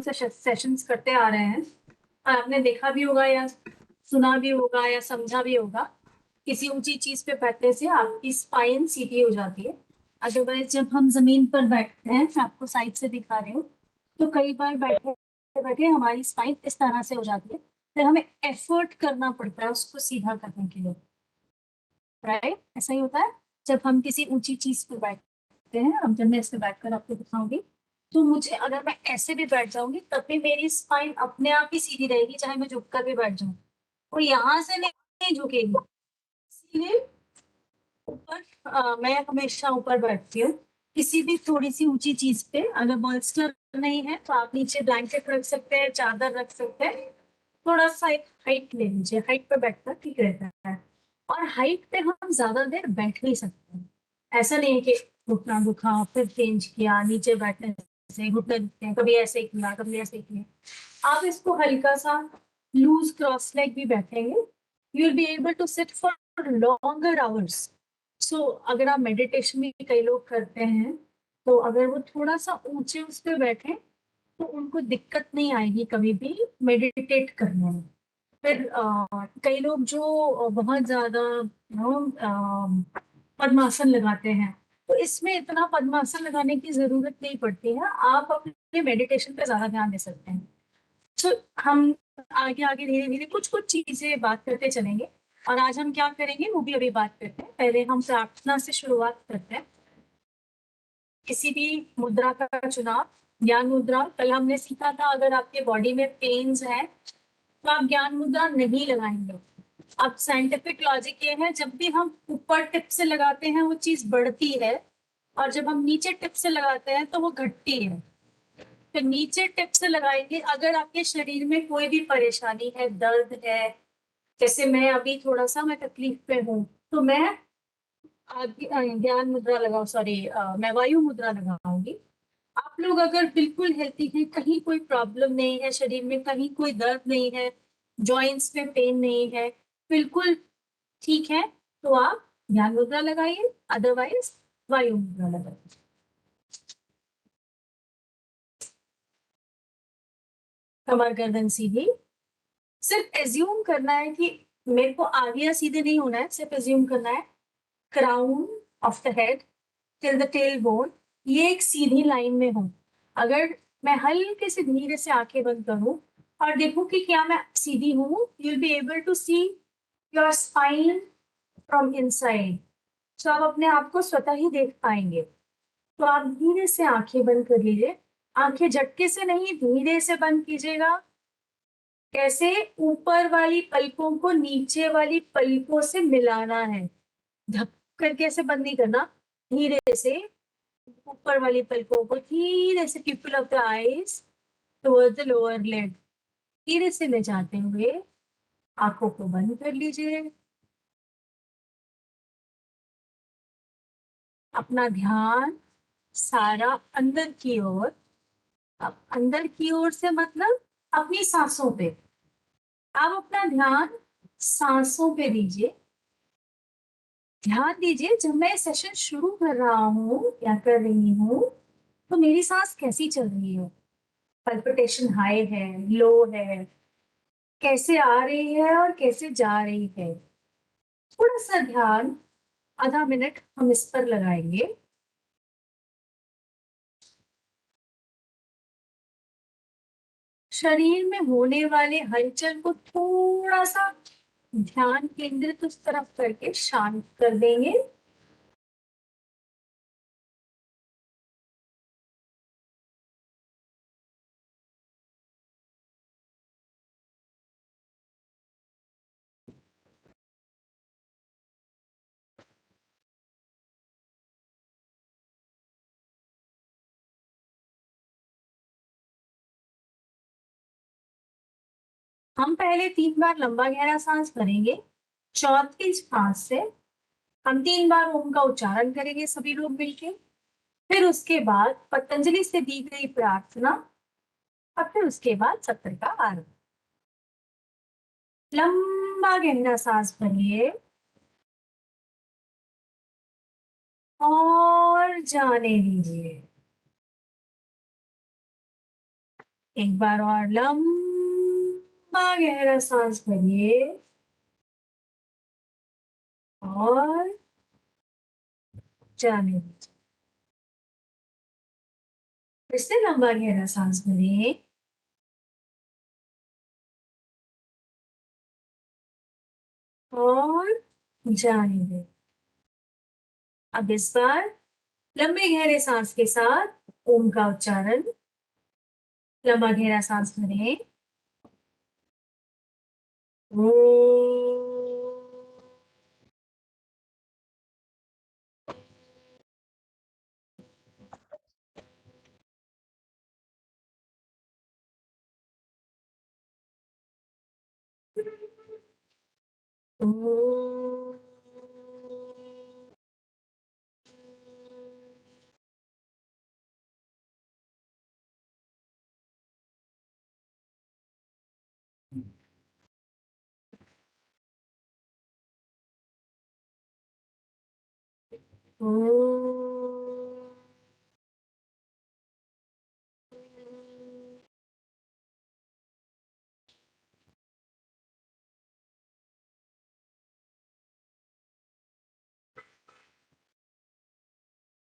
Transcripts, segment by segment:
से सेशंस करते आ रहे हैं और आपने देखा भी होगा या सुना भी होगा या समझा भी होगा, किसी ऊंची चीज पे बैठने से आपकी स्पाइन सीधी हो जाती है। अदरवाइज जब हम जमीन पर बैठते हैं, मैं आपको साइड से दिखा रही हूँ, तो कई बार बैठे बैठे हमारी स्पाइन इस तरह से हो जाती है, फिर हमें एफर्ट करना पड़ता है उसको सीधा करने के लिए। राइट, ऐसा ही होता है जब हम किसी ऊंची चीज पे बैठते हैं। अब जब मैं इस पे बैठकर आपको दिखाऊंगी, तो मुझे अगर मैं ऐसे भी बैठ जाऊंगी तब भी मेरी स्पाइन अपने आप ही सीधी रहेगी, चाहे मैं झुककर भी बैठ जाऊं। और यहाँ से नहीं झुकेगी, सीधे ऊपर। मैं हमेशा ऊपर बैठती हूँ। किसी भी थोड़ी सी ऊंची चीज पे अगर बॉल्स्टर नहीं है तो आप नीचे ब्लैंकेट रख सकते हैं, चादर रख सकते हैं। थोड़ा सा एक हाइट ले लीजिए, हाइट पे बैठना ठीक रहता है। और हाइट पे हम ज्यादा देर बैठ नहीं सकते हैं। ऐसा नहीं है कि घुटना दुखा फिर चेंज किया, नीचे बैठने से घुटने दुखते हैं, कभी ऐसे किया कभी ऐसे किया। आप इसको हल्का सा लूज क्रॉस लेग भी बैठेंगे, you will be able to sit for longer hours. So अगर आप मेडिटेशन भी कई लोग करते हैं, तो अगर वो थोड़ा सा ऊंचे उस पे बैठे तो उनको दिक्कत नहीं आएगी कभी भी मेडिटेट करने में। फिर कई लोग जो बहुत ज्यादा पद्मासन लगाते हैं, तो इसमें इतना पद्मासन लगाने की जरूरत नहीं पड़ती है, आप अपने मेडिटेशन पे ज्यादा ध्यान दे सकते हैं। तो हम आगे आगे धीरे धीरे कुछ कुछ चीजें बात करते चलेंगे। और आज हम क्या करेंगे वो भी अभी बात करते हैं। पहले हम प्रार्थना से शुरुआत करते हैं। किसी भी मुद्रा का चुनाव, ज्ञान मुद्रा, कल हमने सीखा था अगर आपके बॉडी में पेन्स है तो आप ज्ञान मुद्रा नहीं लगाएंगे। अब साइंटिफिक लॉजिक ये है, जब भी हम ऊपर टिप से लगाते हैं वो चीज बढ़ती है, और जब हम नीचे टिप से लगाते हैं तो वो घटती है। तो नीचे टिप से लगाएंगे अगर आपके शरीर में कोई भी परेशानी है, दर्द है। जैसे मैं अभी थोड़ा सा मैं तकलीफ पे हूँ, तो मैं ज्ञान मुद्रा लगाऊ, सॉरी, मैं वायु मुद्रा लगाऊंगी। आप लोग अगर बिल्कुल हेल्थी हैं, कहीं कोई प्रॉब्लम नहीं है शरीर में, कहीं कोई दर्द नहीं है, जॉइंट्स में पेन नहीं है, बिल्कुल ठीक है, तो आप ध्यान मुद्रा लगाइए, अदरवाइज वायु मुद्रा लगाइए। कमर गर्दन सीधी। सिर्फ एज्यूम करना है कि मेरे को आगे या सीधे नहीं होना है, सिर्फ एज्यूम करना है crown of the head till the tail bone ये एक सीधी लाइन में हो। अगर मैं हल्के से धीरे से आंखें बंद करूं और देखूं कि क्या मैं सीधी हूं, you will be able to see your spine from inside. तो आप अपने आप को स्वतः ही देख पाएंगे। तो आप धीरे से आंखें बंद कर लीजिए। आंखें झटके से नहीं, धीरे से बंद कीजिएगा। कैसे? ऊपर वाली पलकों को नीचे वाली पलकों से मिलाना है। धक करके ऐसे बंद नहीं करना, धीरे से ऊपर वाली पलकों को धीरे से pupil of the eyes towards the lower lid धीरे से ले जाते हुए आंखों को बंद कर लीजिए। अपना ध्यान सारा अंदर की ओर। अब अंदर की ओर से मतलब अपनी सांसों पे। आप अपना ध्यान सांसों पे दीजिए। ध्यान दीजिए, जब मैं सेशन शुरू कर रहा हूँ या कर रही हूँ, तो मेरी सांस कैसी चल रही है। पल्पिटेशन हाई है, लो है, कैसे आ रही है और कैसे जा रही है। थोड़ा सा ध्यान, आधा मिनट हम इस पर लगाएंगे। शरीर में होने वाले हलचल को थोड़ा सा ध्यान केंद्रित उस तरफ करके शांत कर देंगे। हम पहले 3 बार लंबा गहरा सांस भरेंगे। चौथी सांस से हम 3 बार ओम का उच्चारण करेंगे सभी लोग मिलके। फिर उसके बाद पतंजलि से दी गई प्रार्थना, और फिर उसके बाद सत्र का आरंभ। लंबा गहरा सांस भरिए और जाने दीजिए। एक बार और लंबा गहरा सांस भरिए और जाने दीजिए। फिर से लंबा गहरा सांस भरिए और जाने दें। अब इस बार लंबे गहरे सांस के साथ ओम का उच्चारण। लंबा गहरा सांस भरें।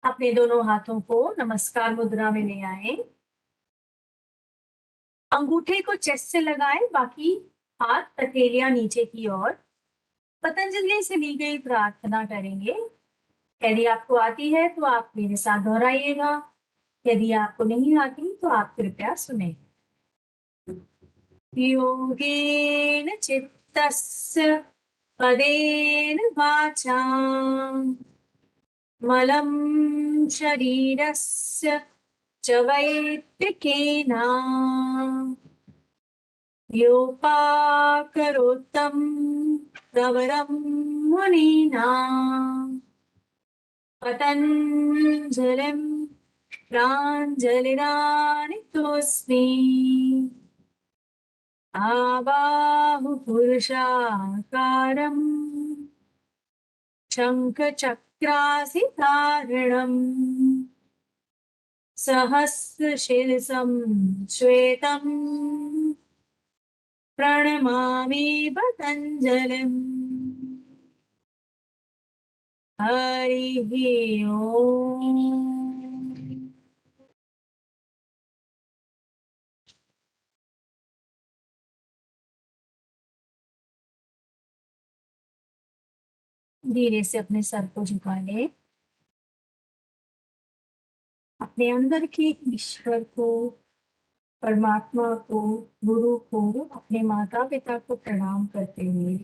अपने दोनों हाथों को नमस्कार मुद्रा में ले आए। अंगूठे को चेस्ट से लगाएं, बाकी हाथ हथेलियां नीचे की ओर। पतंजलि से ली गई प्रार्थना करेंगे। यदि आपको आती है तो आप मेरे साथ दोहराइएगा, यदि आपको नहीं आती तो आप कृपया सुने। योगेन चित्तस्य पदेन वाचां मलं शरीरस्य च वैत्तिकेन योपाकरोत्तं प्रवरं मुनीना पतञ्जलिं प्राञ्जलिरानितोऽस्मि आबाहुपुरुषाकारम् शङ्खचक्रासितारणम् सहस्रशीर्षं श्वेतम् प्रणमामि पतञ्जलिम्। हरिः ओम। धीरे से अपने सर को झुका ले। अपने अंदर के ईश्वर को, परमात्मा को, गुरु को, अपने माता पिता को प्रणाम करते हुए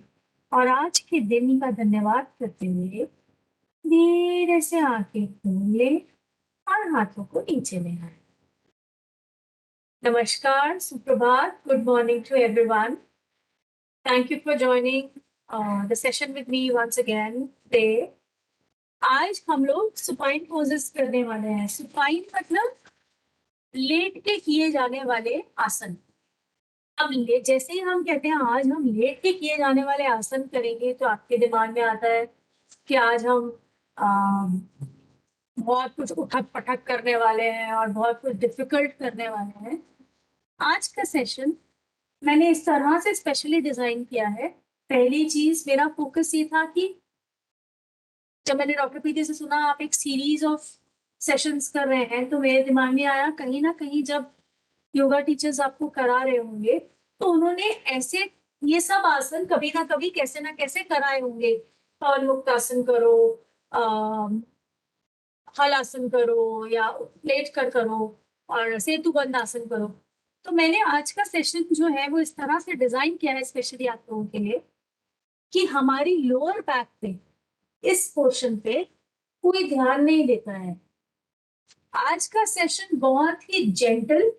और आज के दिन का धन्यवाद करते हुए धीरे से आंखें खोल ले और हाथों को नीचे ले आए। नमस्कार, सुप्रभात, good morning to everyone. Thank you for joining the session with me once again today. आज हम लोग सुपाइन पोजेस करने वाले हैं। सुपाइन मतलब लेट के किए जाने वाले आसन। अब जैसे ही हम कहते हैं आज हम लेट के किए जाने वाले आसन करेंगे तो आपके दिमाग में आता है कि आज हम बहुत कुछ उठक पटक करने वाले हैं और बहुत कुछ डिफिकल्ट करने वाले हैं। आज का सेशन मैंने इस तरह से स्पेशली डिजाइन किया है। पहली चीज मेरा फोकस ये था कि जब मैंने डॉक्टर पीते से सुना आप एक सीरीज ऑफ सेशंस कर रहे हैं तो मेरे दिमाग में आया कहीं ना कहीं जब योगा टीचर्स आपको करा रहे होंगे तो उन्होंने ऐसे ये सब आसन कभी ना कभी कैसे ना कैसे कराए होंगे। पवन मुक्त आसन करो, हल आसन करो या लेट कर करो और सेतु बंद आसन करो। तो मैंने आज का सेशन जो है वो इस तरह से डिजाइन किया है स्पेशली आप लोगों के लिए कि हमारी लोअर बैक पे इस पोर्शन पे कोई ध्यान नहीं देता है। आज का सेशन बहुत ही जेंटल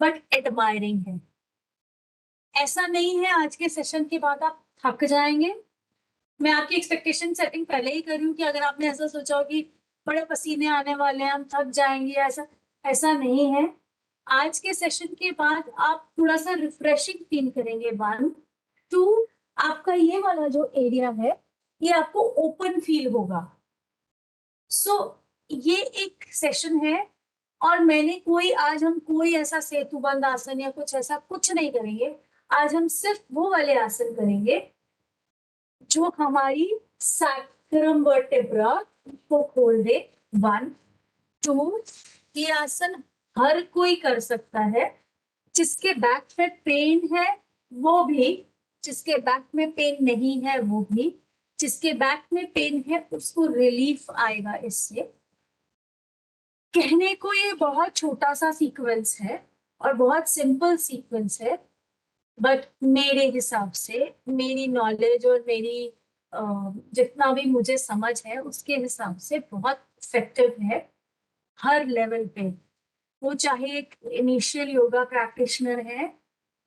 बट एडमायरिंग है। ऐसा नहीं है आज के सेशन के बाद आप थक जाएंगे। मैं आपकी एक्सपेक्टेशन सेटिंग पहले ही कर रही हूँ कि अगर आपने ऐसा सोचा हो कि बड़े पसीने आने वाले हैं, हम थक जाएंगे, ऐसा ऐसा नहीं है। आज के सेशन के बाद आप थोड़ा सा रिफ्रेशिंग फील करेंगे। 1 2 आपका ये वाला जो एरिया है ये आपको ओपन फील होगा। सो ये एक सेशन है और आज हम कोई ऐसा सेतुबंध आसन या कुछ ऐसा कुछ नहीं करेंगे। आज हम सिर्फ वो वाले आसन करेंगे जो हमारी सैक्रम वर्टेब्रा को खोल दे। 1 2 ये आसन हर कोई कर सकता है, जिसके बैक में पेन है वो भी, जिसके बैक में पेन नहीं है वो भी, जिसके बैक में पेन है उसको रिलीफ आएगा इससे। कहने को ये बहुत छोटा सा सीक्वेंस है और बहुत सिंपल सीक्वेंस है, बट मेरे हिसाब से, मेरी नॉलेज और मेरी जितना भी मुझे समझ है उसके हिसाब से बहुत इफेक्टिव है हर लेवल पे। वो चाहे एक इनिशियल योगा प्रैक्टिशनर है,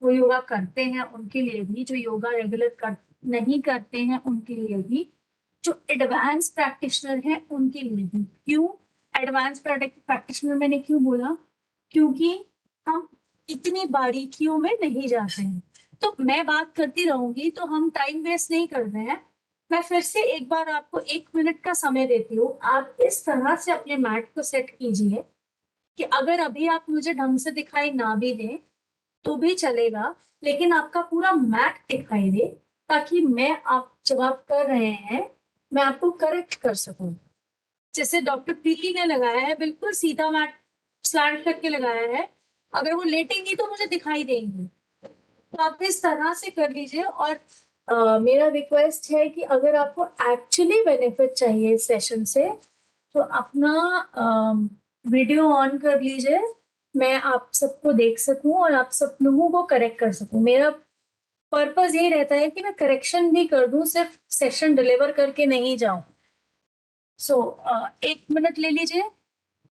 वो योगा करते हैं उनके लिए भी, जो योगा रेगुलर नहीं करते हैं उनके लिए भी, जो एडवांस प्रैक्टिशनर हैं उनके लिए भी। क्यों एडवांस प्रैक्टिशनर मैंने क्यों बोला? क्योंकि हम इतनी बारीकियों में नहीं जाते हैं। तो मैं बात करती रहूंगी तो हम टाइम वेस्ट नहीं कर रहे हैं। मैं फिर से एक बार आपको 1 मिनट का समय देती हूँ। आप इस तरह से अपने मैट को सेट कीजिए कि अगर अभी आप मुझे ढंग से दिखाई ना भी दें तो भी चलेगा, लेकिन आपका पूरा मैट दिखाई दे, ताकि मैं आप जब आप कर रहे हैं मैं आपको करेक्ट कर सकूं। जैसे डॉक्टर प्रीति ने लगाया है, बिल्कुल सीधा मैट स्लैंट करके लगाया है, अगर वो लेटेंगी तो मुझे दिखाई देंगी। तो आप इस तरह से कर लीजिए। और मेरा रिक्वेस्ट है कि अगर आपको एक्चुअली बेनिफिट चाहिए इस सेशन से, तो अपना वीडियो ऑन कर लीजिए, मैं आप सबको देख सकूं और आप सब लोगों को करेक्ट कर सकूं। मेरा पर्पस यही रहता है कि मैं करेक्शन भी कर दूं, सिर्फ सेशन डिलीवर करके नहीं जाऊं। सो 1 मिनट ले लीजिए,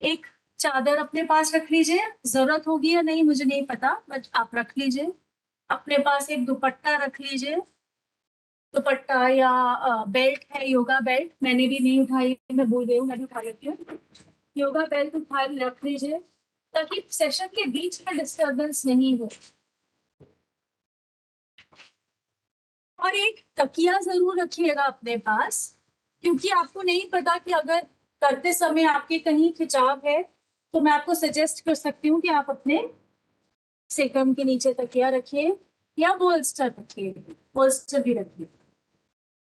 एक चादर अपने पास रख लीजिए, जरूरत होगी या नहीं मुझे नहीं पता, बट आप रख लीजिए। अपने पास एक दुपट्टा रख लीजिए, दुपट्टा या बेल्ट है, योगा बेल्ट मैंने भी नहीं उठाई, मैं भूल गई हूँ, मैं भी उठा लेती हूँ। योगा बेल्ट उठा रख लीजिए ताकि सेशन के बीच में डिस्टरबेंस नहीं हो। और एक तकिया जरूर रखिएगा अपने पास, क्योंकि आपको नहीं पता कि अगर करते समय आपके कहीं खिंचाव है, तो मैं आपको सजेस्ट कर सकती हूँ कि आप अपने सेकम के नीचे तकिया रखिए या बोल्स्टर रखिए, बोल्स्टर भी रखिए।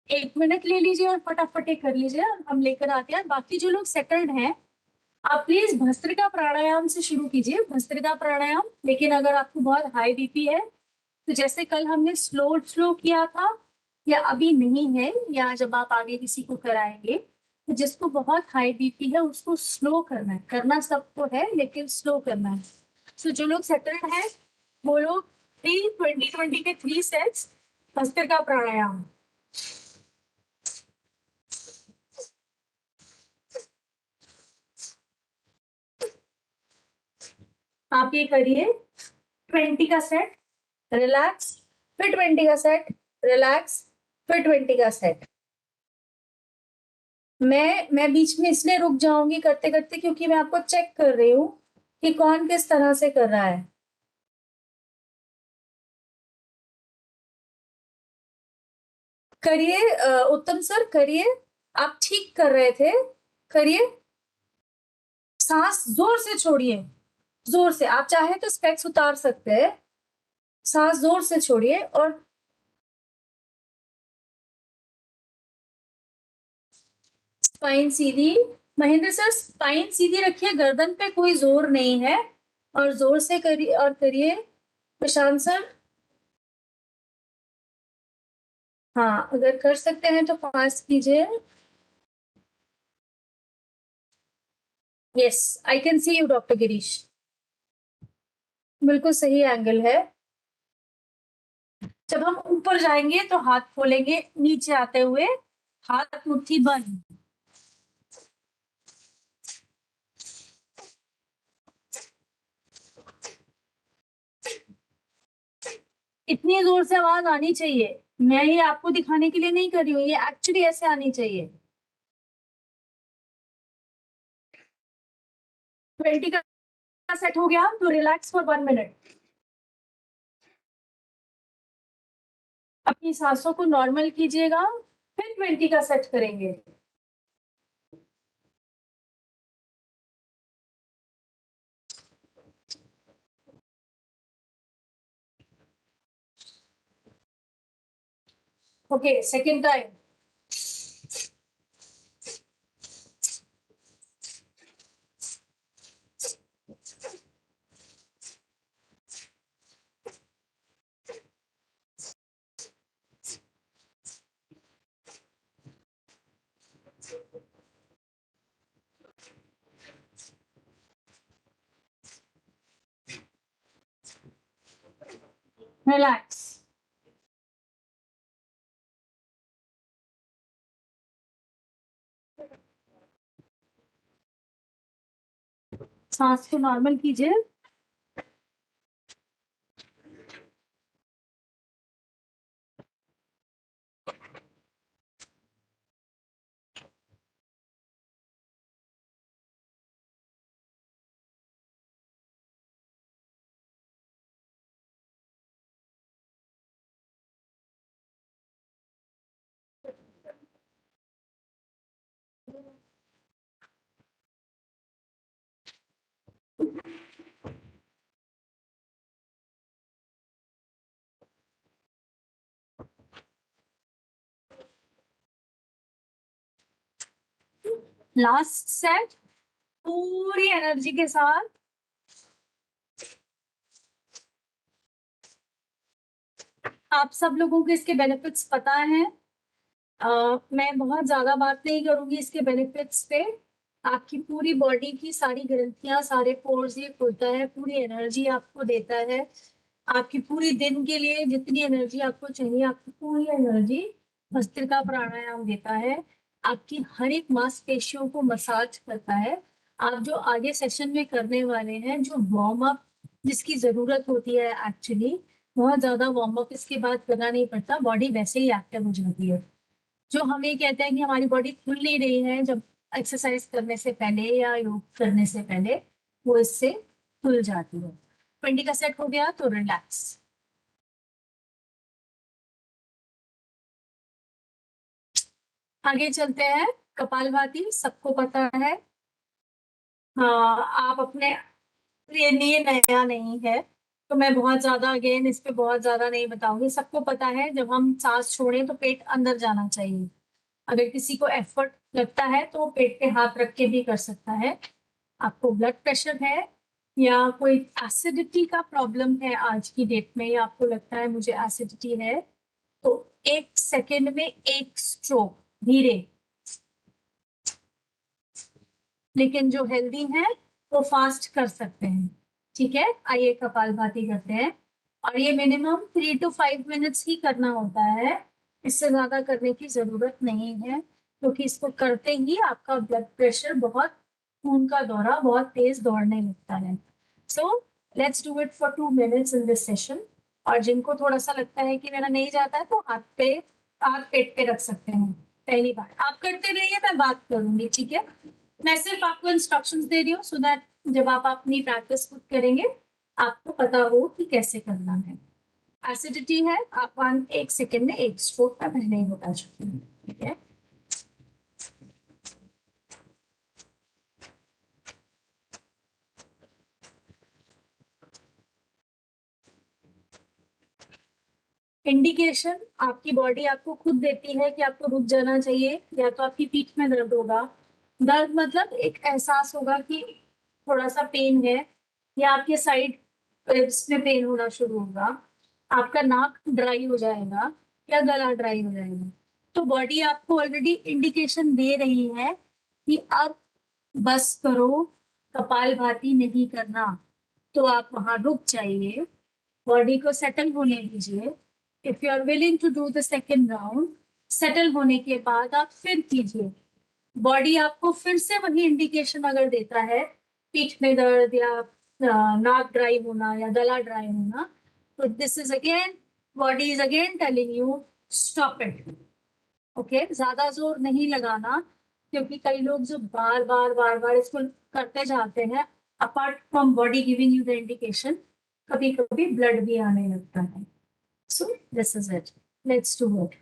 1 मिनट ले लीजिए और फटाफट कर लीजिए, हम लेकर आते हैं। बाकी जो लोग सेटल्ड हैं, आप प्लीज भस्त्रिका प्राणायाम से शुरू कीजिए, भस्त्रिका प्राणायाम। लेकिन अगर आपको बहुत हाई बीपी है, तो जैसे कल हमने स्लो स्लो किया था, या अभी नहीं है, या जब आप आगे किसी को कराएंगे, तो जिसको बहुत हाई बीपी है उसको स्लो करना है। करना सबको है लेकिन स्लो करना है। सो जो लोग सेटल्ड हैं वो लोग 3 20 20 के 3 सेट्स भस्त्रिका प्राणायाम। आप ये करिए, 20 का सेट, रिलैक्स, फिर 20 का सेट, रिलैक्स, फिर 20 का सेट। मैं बीच में इसलिए रुक जाऊंगी करते करते क्योंकि मैं आपको चेक कर रही हूँ कि कौन किस तरह से कर रहा है। करिए उत्तम सर, करिए, आप ठीक कर रहे थे, करिए। सांस जोर से छोड़िए, जोर से। आप चाहे तो स्पेक्स उतार सकते हैं, सांस जोर से छोड़िए। और स्पाइन सीधी, महेंद्र सर स्पाइन सीधी रखिए, गर्दन पे कोई जोर नहीं है, और जोर से करिए और करिए। प्रशांत सर, हाँ अगर कर सकते हैं तो फास्ट कीजिए। Yes, I can see you doctor Girish, बिल्कुल सही एंगल है। जब हम ऊपर जाएंगे तो हाथ खोलेंगे, नीचे आते हुए हाथ मुट्ठी बंद। इतनी जोर से आवाज आनी चाहिए, मैं ये आपको दिखाने के लिए नहीं कर रही हूँ, ये एक्चुअली ऐसे आनी चाहिए। 20 का सेट हो गया तो रिलैक्स फॉर 1 मिनट। अपनी सांसों को नॉर्मल कीजिएगा, फिर 20 का सेट करेंगे। Okay, second time. Relax. सांस को नॉर्मल कीजिए. Last set. पूरी एनर्जी के साथ. आप सब लोगों को इसके बेनिफिट्स पता है. मैं बहुत ज्यादा बात नहीं करूंगी इसके बेनिफिट्स पे. आपकी पूरी बॉडी की सारी ग्रंथियां, सारे पोर्स ये खुलता है, पूरी एनर्जी आपको देता है. आपकी पूरी दिन के लिए जितनी एनर्जी आपको चाहिए, आपकी पूरी एनर्जी भस्त्रिका प्राणायाम देता है. आपकी हर एक मांसपेशियों को मसाज करता है. आप जो आगे सेशन में करने वाले हैं, जो वार्म अप जिसकी जरूरत होती है एक्चुअली, बहुत ज्यादा वार्म अप इसके बाद करना नहीं पड़ता, बॉडी वैसे ही एक्टिव हो जाती है. जो हम ये कहते हैं कि हमारी बॉडी खुल नहीं रही है जब एक्सरसाइज करने से पहले या योग करने से पहले, वो इससे खुल जाती है. 20 का सेट हो गया तो रिलैक्स. आगे चलते हैं. कपालभाति सबको पता है. हाँ, आप अपने लिए नया नहीं है, तो मैं बहुत ज्यादा अगेन इस पे बहुत ज्यादा नहीं बताऊंगी. सबको पता है जब हम सांस छोड़ें तो पेट अंदर जाना चाहिए. अगर किसी को एफर्ट लगता है तो वो पेट पे हाथ रख के भी कर सकता है. आपको ब्लड प्रेशर है या कोई एसिडिटी का प्रॉब्लम है आज की डेट में, या आपको लगता है मुझे एसिडिटी है, तो 1 सेकेंड में 1 स्ट्रोक धीरे. लेकिन जो हेल्दी हैं वो फास्ट कर सकते हैं. ठीक है, आइए कपालभाति करते हैं. और ये मिनिमम 3 to 5 मिनट्स ही करना होता है. इससे ज्यादा करने की जरूरत नहीं है, क्योंकि इसको करते ही आपका ब्लड प्रेशर बहुत, खून का दौरा बहुत तेज दौड़ने लगता है. So let's do it for 2 minutes in this session. और जिनको थोड़ा सा लगता है कि मेरा नहीं जाता है तो हाथ पेट पे रख सकते हैं. पहली बार आप करते रहिए, मैं बात करूंगी. ठीक है, मैं सिर्फ आपको इंस्ट्रक्शंस दे रही हूँ सो दैट जब आप अपनी प्रैक्टिस खुद करेंगे आपको पता हो कि कैसे करना है. एसिडिटी है, आप 1 सेकेंड में 1 स्ट्रोक का पहले ही बता चुके हैं. ठीक है, इंडिकेशन आपकी बॉडी आपको खुद देती है कि आपको रुक जाना चाहिए. या तो आपकी पीठ में दर्द होगा, दर्द मतलब एक एहसास होगा कि थोड़ा सा पेन है, या आपके साइड रिब्स में पेन होना शुरू होगा, आपका नाक ड्राई हो जाएगा या गला ड्राई हो जाएगा. तो बॉडी आपको ऑलरेडी इंडिकेशन दे रही है कि अब बस करो, कपालभाति नहीं करना. तो आप वहां रुक जाइए, बॉडी को सेटल होने दीजिए. If you are willing to do the second round, settle होने के बाद आप फिर कीजिए. बॉडी आपको फिर से वही इंडिकेशन अगर देता है, पीठ में दर्द या नाक ड्राई होना या गला ड्राई होना, तो this is again, body is again telling you stop it. Okay, ज्यादा जोर नहीं लगाना, क्योंकि कई लोग जो बार बार इसको करते जाते हैं, apart from body giving you the indication, कभी कभी ब्लड भी आने लगता है. So this is it. Let's do it.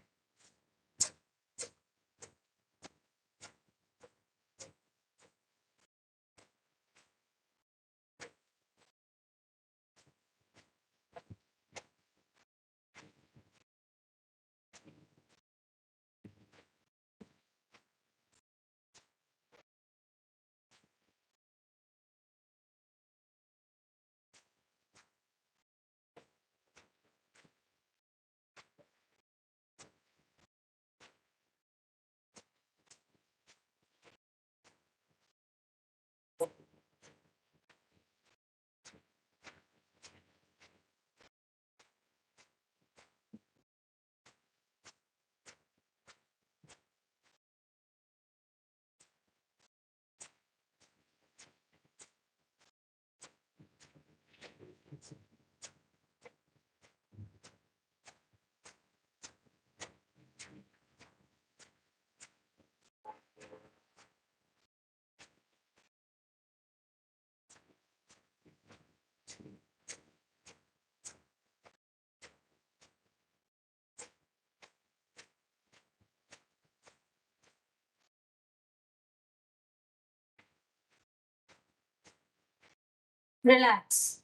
Relax.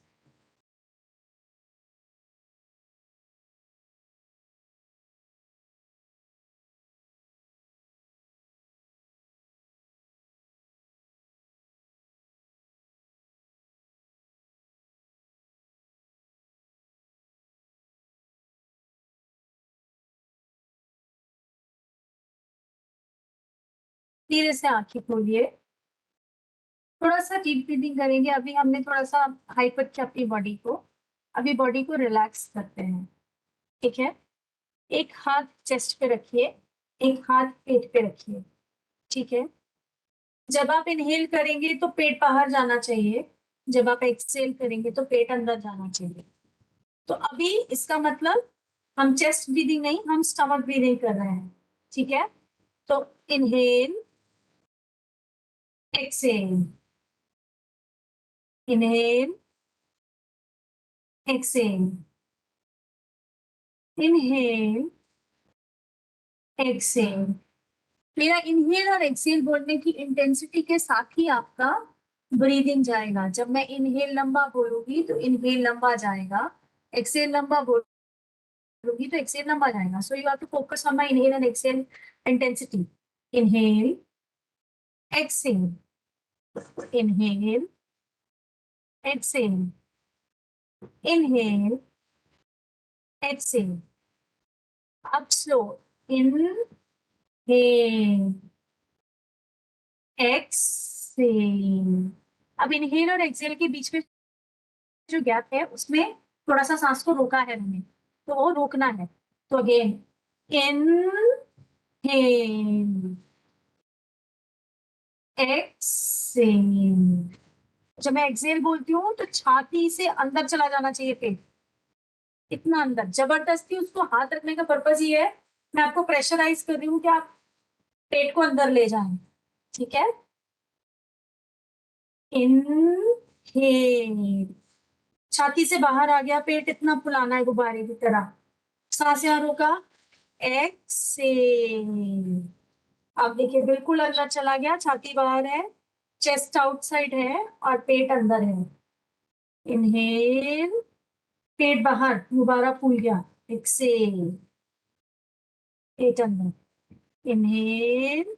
धीरे से आंखें खोलिए, थोड़ा सा डीप ब्रीदिंग करेंगे। अभी हमने थोड़ा सा हाइपर किया अपनी बॉडी को, अभी बॉडी को रिलैक्स करते हैं। ठीक है, एक हाथ चेस्ट पे रखिए, एक हाथ पेट पे रखिए। ठीक है, जब आप इनहेल करेंगे तो पेट बाहर जाना चाहिए, जब आप एक्सहेल करेंगे तो पेट अंदर जाना चाहिए। तो अभी इसका मतलब हम चेस्ट ब्रीदिंग नहीं, हम स्टमक ब्रीदिंग कर रहे हैं। ठीक है, तो inhale, exhale, inhale, exhale, inhale, exhale. मेरा इनहेल और एक्सहेल बोलने की इंटेंसिटी के साथ ही आपका ब्रीदिंग जाएगा। जब मैं इनहेल लंबा बोलूंगी तो इनहेल लंबा जाएगा, एक्सहेल लंबा बोलूंगी तो एक्सहेल लंबा जाएगा। So you have to focus on my inhale and exhale intensity. Inhale, exhale, inhale, exhale, inhale, exhale. अब स्लो, इनहेल, एक्सहेल। अब इनहेल और एक्सहेल के बीच में जो गैप है उसमें थोड़ा सा सांस को रोका है मैंने, तो वो रोकना है। तो अगेन, इनहेल, एक्सहेल। जब मैं एक्सहेल बोलती हूँ तो छाती से अंदर चला जाना चाहिए पेट, इतना अंदर। जबरदस्ती उसको हाथ रखने का पर्पज ये है, मैं आपको प्रेशराइज कर रही हूँ कि आप पेट को अंदर ले जाएं। ठीक है, इनहेल, छाती से बाहर आ गया पेट, इतना फुलाना है गुब्बारे की तरह। सांस यहाँ रोका, एक्सहेल। अब देखिए बिल्कुल अंदर चला गया, छाती बाहर है, चेस्ट आउटसाइड है और पेट अंदर है। इनहेल, पेट बाहर, गुब्बारा फूल गया। एक्सहेल, पेट अंदर। Inhale,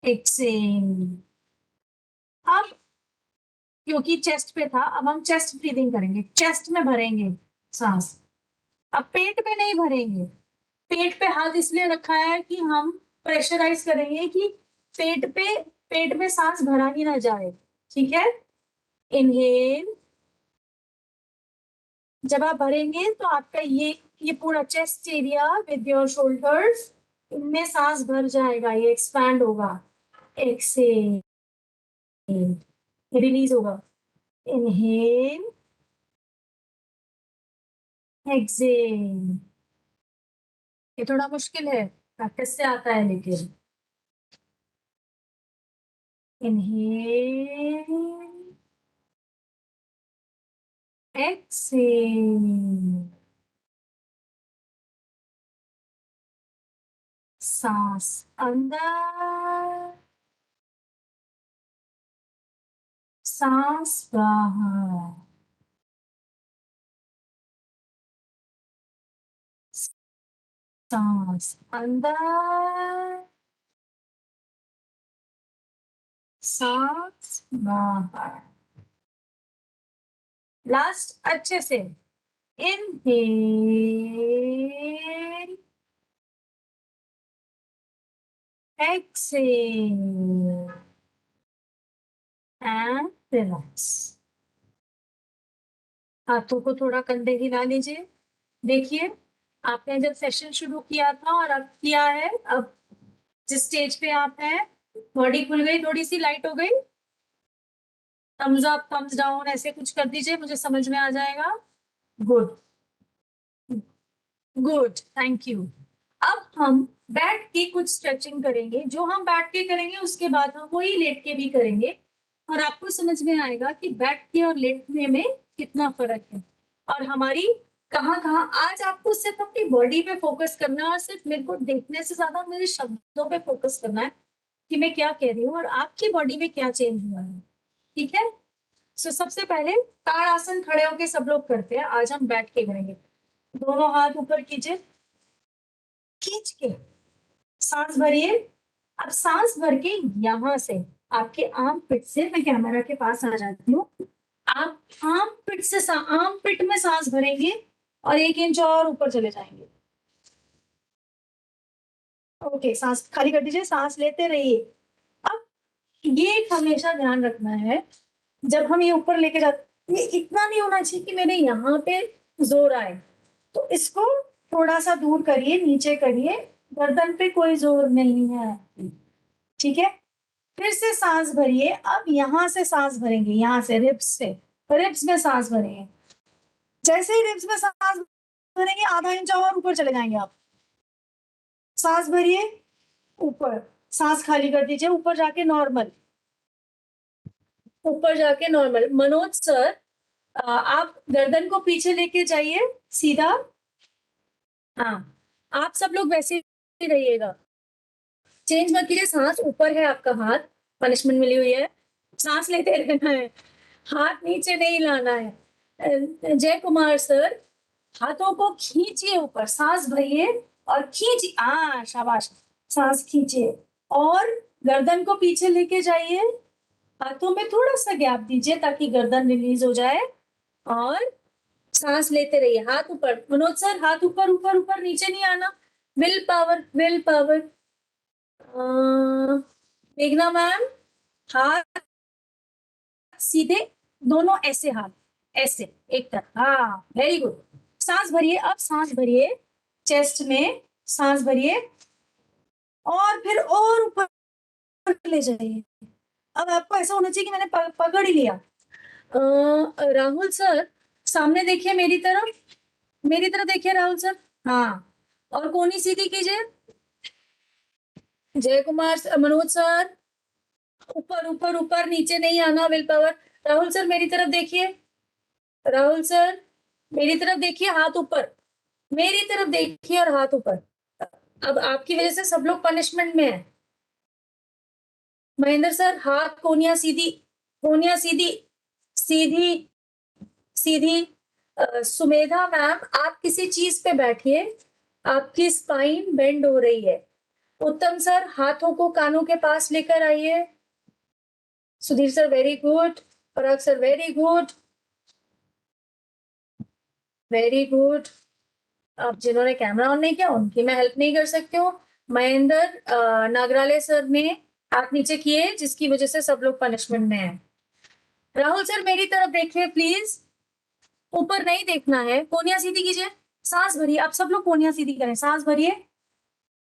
exhale. अब क्योंकि चेस्ट पे था, अब हम चेस्ट ब्रीदिंग करेंगे, चेस्ट में भरेंगे सांस। अब पेट में नहीं भरेंगे, पेट पे हाथ इसलिए रखा है कि हम प्रेशराइज करेंगे कि पेट में सांस भरा ही ना जाए। ठीक है, इनहेल, जब आप भरेंगे तो आपका ये पूरा chest area with your shoulders, इनमें सांस भर जाएगा, ये एक्सपैंड होगा। एक्सहेल, रिलीज होगा। Inhale, exhale. ये थोड़ा मुश्किल है, प्रैक्टिस से आता है लेकिन। Inhale, exhale. सांस अंदर, सांस बाहर, सांस अंदर, सांस बाहर। लास्ट अच्छे से, इनहेल, एक्सहेल एंड रिलैक्स। हाथों को थोड़ा कंधे हिला लीजिए। देखिए, आपने जब सेशन शुरू किया था और अब किया है, अब जिस स्टेज पे आप हैं, बॉडी खुल गई, थोड़ी सी लाइट हो गई। थम्स अप, थम्स डाउन ऐसे कुछ कर दीजिए, मुझे समझ में आ जाएगा। Good, good, thank you. अब हम बैठ के कुछ स्ट्रेचिंग करेंगे, जो हम बैठ के करेंगे उसके बाद हम वही लेट के भी करेंगे, और आपको समझ में आएगा कि बैठ के और लेटने में कितना फर्क है और हमारी कहाँ कहाँ। आज आपको सिर्फ अपनी बॉडी पे फोकस करना है और सिर्फ मेरे को देखने से ज्यादा मेरे शब्दों पे फोकस करना है कि मैं क्या कह रही हूँ और आपकी बॉडी में क्या चेंज हुआ है। ठीक है, सबसे पहले ताड़ासन खड़े होके सब लोग करते हैं, आज हम बैठ के करेंगे। दोनों हाथ ऊपर कीजिए, खींच के सांस भरिए। अब सांस भर के यहां से आपके आर्म पिट से, मैं कैमरा के पास आ जाती हूँ, आप आर्म पिट में सांस भरेंगे और 1 इंच और ऊपर चले जाएंगे। ओके, सांस खाली कर दीजिए, सांस लेते रहिए। अब ये हमेशा ध्यान रखना है, जब हम ये ऊपर लेके जाते, ये इतना नहीं होना चाहिए कि मेरे यहाँ पे जोर आए, तो इसको थोड़ा सा दूर करिए, नीचे करिए, गर्दन पे कोई जोर नहीं है, ठीक है। फिर से सांस भरिए। अब यहां से सांस भरेंगे, यहां से रिब्स से, रिब्स में सांस भरेंगे। जैसे ही रिब्स में सांस भरेंगे, आधा इंच और ऊपर चले जाएंगे आप। सांस भरिए, ऊपर, सांस खाली कर दीजिए, ऊपर जाके नॉर्मल, ऊपर जाके नॉर्मल। मनोज सर, आप गर्दन को पीछे लेके जाइए सीधा। हाँ, आप सब लोग वैसे ही रहिएगा, चेंज मत कीजिए। सांस ऊपर है, आपका हाथ पनिशमेंट मिली हुई है, सांस लेते रहना है, हाथ नीचे नहीं लाना है। जय कुमार सर, हाथों को खींचिए ऊपर, सांस भरिए और खींचिए, शाबाश, सांस खींचिए और गर्दन को पीछे लेके जाइए। हाथों में थोड़ा सा गैप दीजिए ताकि गर्दन रिलीज हो जाए और सांस लेते रहिए। हाथ ऊपर, मनोज सर हाथ ऊपर ऊपर ऊपर, नीचे नहीं आना। Will power, will power. मेघना मैम, हाथ सीधे, दोनों ऐसे, हाथ ऐसे एक तरफ, हाँ वेरी गुड। सांस भरिए, अब सांस भरिए, चेस्ट में सांस भरिए और फिर और ऊपर ले जाइए। अब आपको ऐसा होना चाहिए कि मैंने पकड़ ही लिया। राहुल सर, सामने देखिए, मेरी तरफ, मेरी तरफ देखिए राहुल सर, हाँ, और कोनी सीधी कीजिए। जय कुमार, मनोज सर, ऊपर ऊपर ऊपर, नीचे नहीं आना, विल पावर। राहुल सर मेरी तरफ देखिए, राहुल सर मेरी तरफ देखिए, हाथ ऊपर, मेरी तरफ देखिए और हाथ ऊपर। अब आपकी वजह से सब लोग पनिशमेंट में है। महेंद्र सर, हाथ कोनिया सीधी, कोनिया सीधी, सीधी सीधी। सुमेधा मैम, आप किसी चीज पे बैठिए, आपकी स्पाइन बेंड हो रही है। उत्तम सर, हाथों को कानों के पास लेकर आइए। Sudhir sir very good, Parag sir very good, very good. अब जिन्होंने कैमरा ऑन नहीं किया उनकी मैं हेल्प नहीं कर सकती हूँ। महेंद्र, नागराले सर ने हाथ नीचे किए, जिसकी वजह से सब लोग पनिशमेंट में है। राहुल सर मेरी तरफ देखिए प्लीज, ऊपर नहीं देखना है, कोनिया सीधी कीजिए, सांस भरिए। आप सब लोग कोनिया सीधी करें, सांस भरिए,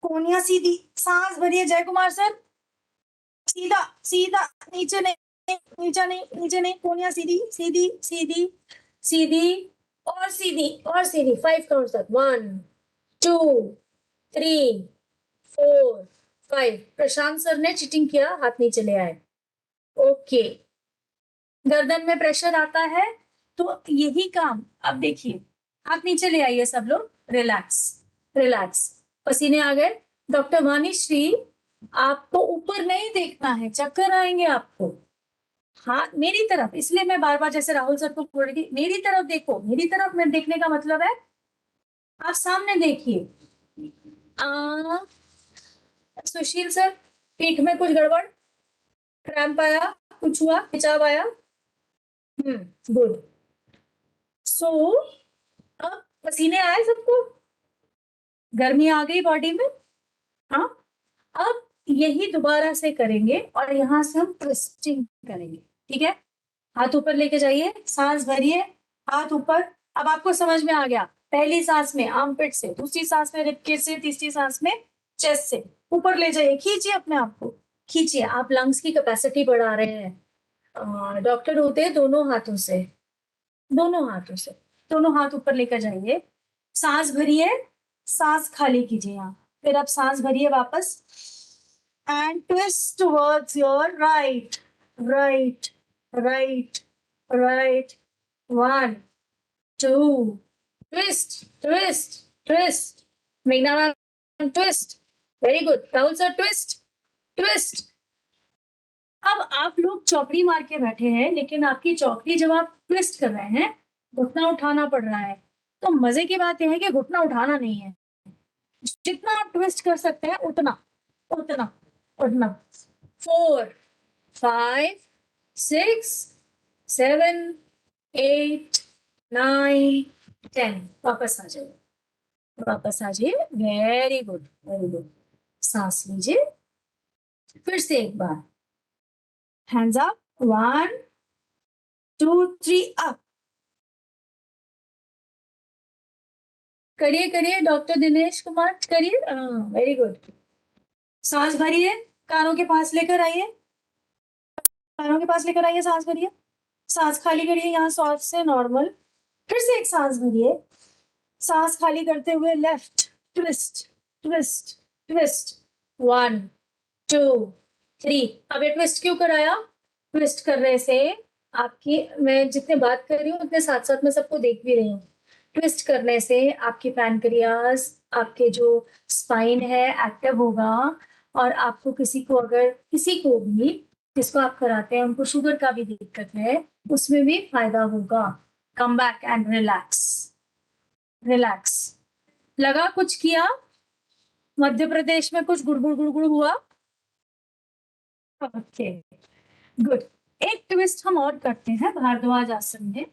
कोनिया सीधी, सांस भरिए। जय कुमार सर, सीधा सीधा, नीचे नहीं, नीचे नहीं, नीचे नहीं, कोनिया सीधी सीधी सीधी सीधी और सीधी और सीधी। 5 काउंट तक, 1 2 3 4 5। प्रशांत सर ने चीटिंग किया, हाथ नीचे ले आए। ओके, गर्दन में प्रेशर आता है तो यही काम, अब देखिए, हाथ नीचे ले आइए सब लोग, रिलैक्स, रिलैक्स। पसीने आ गए। डॉक्टर वाणीश्री, आपको ऊपर नहीं देखना है, चक्कर आएंगे आपको। हाँ, मेरी तरफ, इसलिए मैं बार बार जैसे राहुल सर को बोल रही थी, मेरी तरफ देखो, मेरी तरफ में देखने का मतलब है आप सामने देखिए। सुशील सर, पीठ में कुछ गड़बड़, क्रैम्प आया, कुछ हुआ, खिंचाव आया? गुड। सो अब पसीने आए सबको, गर्मी आ गई बॉडी में। हाँ, अब यही दोबारा से करेंगे और यहां से हम ट्विस्टिंग करेंगे, ठीक है। हाथ ऊपर लेके जाइए, सांस भरिए, हाथ ऊपर। अब आपको समझ में आ गया, पहली सांस में आर्मपिट से, दूसरी सांस में रिबकेज से, तीसरी सांस में चेस्ट से, ऊपर ले जाइए, खींचिए अपने आप को, खींचिए। आप लंग्स की कैपेसिटी बढ़ा रहे हैं। डॉक्टर होते हैं दोनों हाथों से, दोनों हाथों से, दोनों हाथ ऊपर लेकर जाइए, सांस भरिए, सांस खाली कीजिए यहाँ, फिर आप सांस भरिए वापस and twist towards your right, right, right, right. 1 2, twist, twist, twist. Meghna ma'am, twist. Very good. Rahul sir, twist, twist. अब आप लोग चौकड़ी मार के बैठे हैं, लेकिन आपकी चौकड़ी जब आप ट्विस्ट कर रहे हैं, घुटना उठाना पड़ रहा है। तो मजे की बात यह है कि घुटना उठाना नहीं है, जितना आप ट्विस्ट कर सकते हैं उतना उतना उतना। 4 5 6 7 8 9 10। वापस आ जाइए, वापस आ जाइए। Very good, very good. सांस लीजिए फिर से एक बार। Hands up, 1 2 3 up. करिए करिए डॉक्टर दिनेश कुमार, करिए। Very good. सांस भरिए, कानों के पास लेकर आइए, कानों के पास लेकर आइए, सांस भरिए। सांस खाली करिए, यहाँ सांस से नॉर्मल। फिर से एक सांस भरिए, सांस खाली करते हुए लेफ्ट ट्विस्ट ट्विस्ट ट्विस्ट। 1 2 3। अब ये ट्विस्ट क्यों कराया? ट्विस्ट करने से आपकी, मैं जितने बात कर रही हूँ उतने साथ साथ मैं सबको देख भी रही हूँ। ट्विस्ट करने से आपकी पैनक्रियाज, आपके जो स्पाइन है एक्टिव होगा, और आपको किसी को, अगर किसी को भी जिसको आप कराते हैं उनको शुगर का भी दिक्कत है, उसमें भी फायदा होगा। Come back and relax, relax. लगा कुछ किया? मध्य प्रदेश में कुछ गुड़गुड़ गुड़गुड़ हुआ? Okay, good. एक ट्विस्ट हम और करते हैं भारद्वाज आसन में।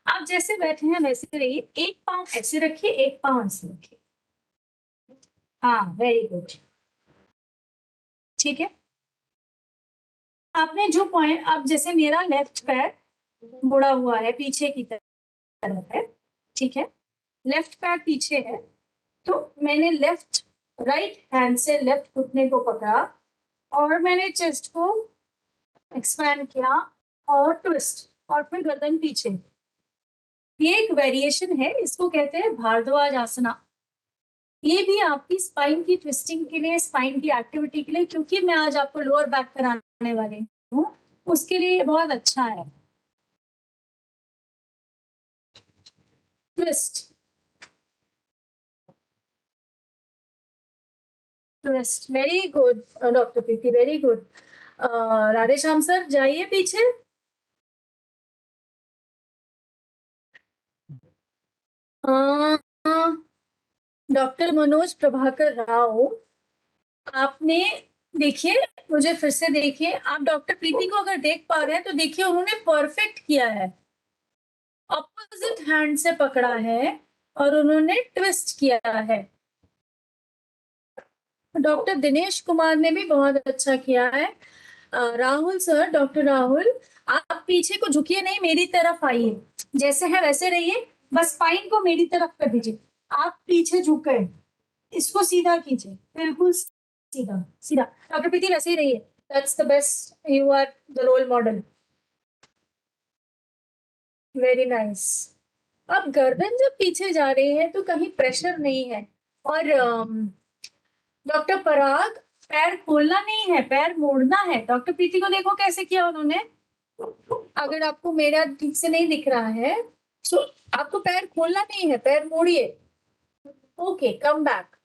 आप जैसे बैठे हैं वैसे रहिए, एक पांव ऐसे रखिए, एक पांव ऐसे रखिए। हाँ, वेरी गुड। ठीक है। आपने जो पॉइंट, अब जैसे मेरा लेफ्ट पैर मुड़ा हुआ है, पीछे की तरफ है, ठीक है, लेफ्ट पैर पीछे है, तो मैंने लेफ्ट राइट हैंड से लेफ्ट घुटने को पकड़ा और मैंने चेस्ट को एक्सपैंड किया और ट्विस्ट, और फिर गर्दन पीछे। ये एक वेरिएशन है, इसको कहते हैं भारद्वाज आसना। ये भी आपकी स्पाइन की ट्विस्टिंग के लिए, स्पाइन की एक्टिविटी के लिए, क्योंकि मैं आज आपको लोअर बैक कराने वाली हूँ, उसके लिए बहुत अच्छा है। Twist twist, very good doctor Preeti, very good. Radhe Shyam sir, जाइए पीछे। डॉक्टर मनोज प्रभाकर राव, आपने, देखिए, मुझे फिर से देखिए। आप डॉक्टर प्रीति को अगर देख पा रहे हैं तो देखिए उन्होंने परफेक्ट किया है, ऑपोजिट हैंड से पकड़ा है और उन्होंने ट्विस्ट किया है। डॉक्टर दिनेश कुमार ने भी बहुत अच्छा किया है। राहुल सर, डॉक्टर राहुल, आप पीछे को झुकिए नहीं, मेरी तरफ आइए, जैसे है वैसे रहिए, बस स्पाइन को मेरी तरफ कर दीजिए। आप पीछे झुक गए, इसको सीधा कीजिए, बिल्कुल सीधा सीधा। डॉक्टर प्रीति वैसे ही रहिए, that's the best, you are the role model. Very nice. अब गर्दन जब पीछे जा रही है तो कहीं प्रेशर नहीं है। और डॉक्टर पराग, पैर खोलना नहीं है, पैर मोड़ना है। डॉक्टर प्रीति को देखो कैसे किया उन्होंने। अगर आपको मेरा ठीक से नहीं दिख रहा है, तो आपको पैर खोलना नहीं है, पैर मोड़िए। Okay, come back,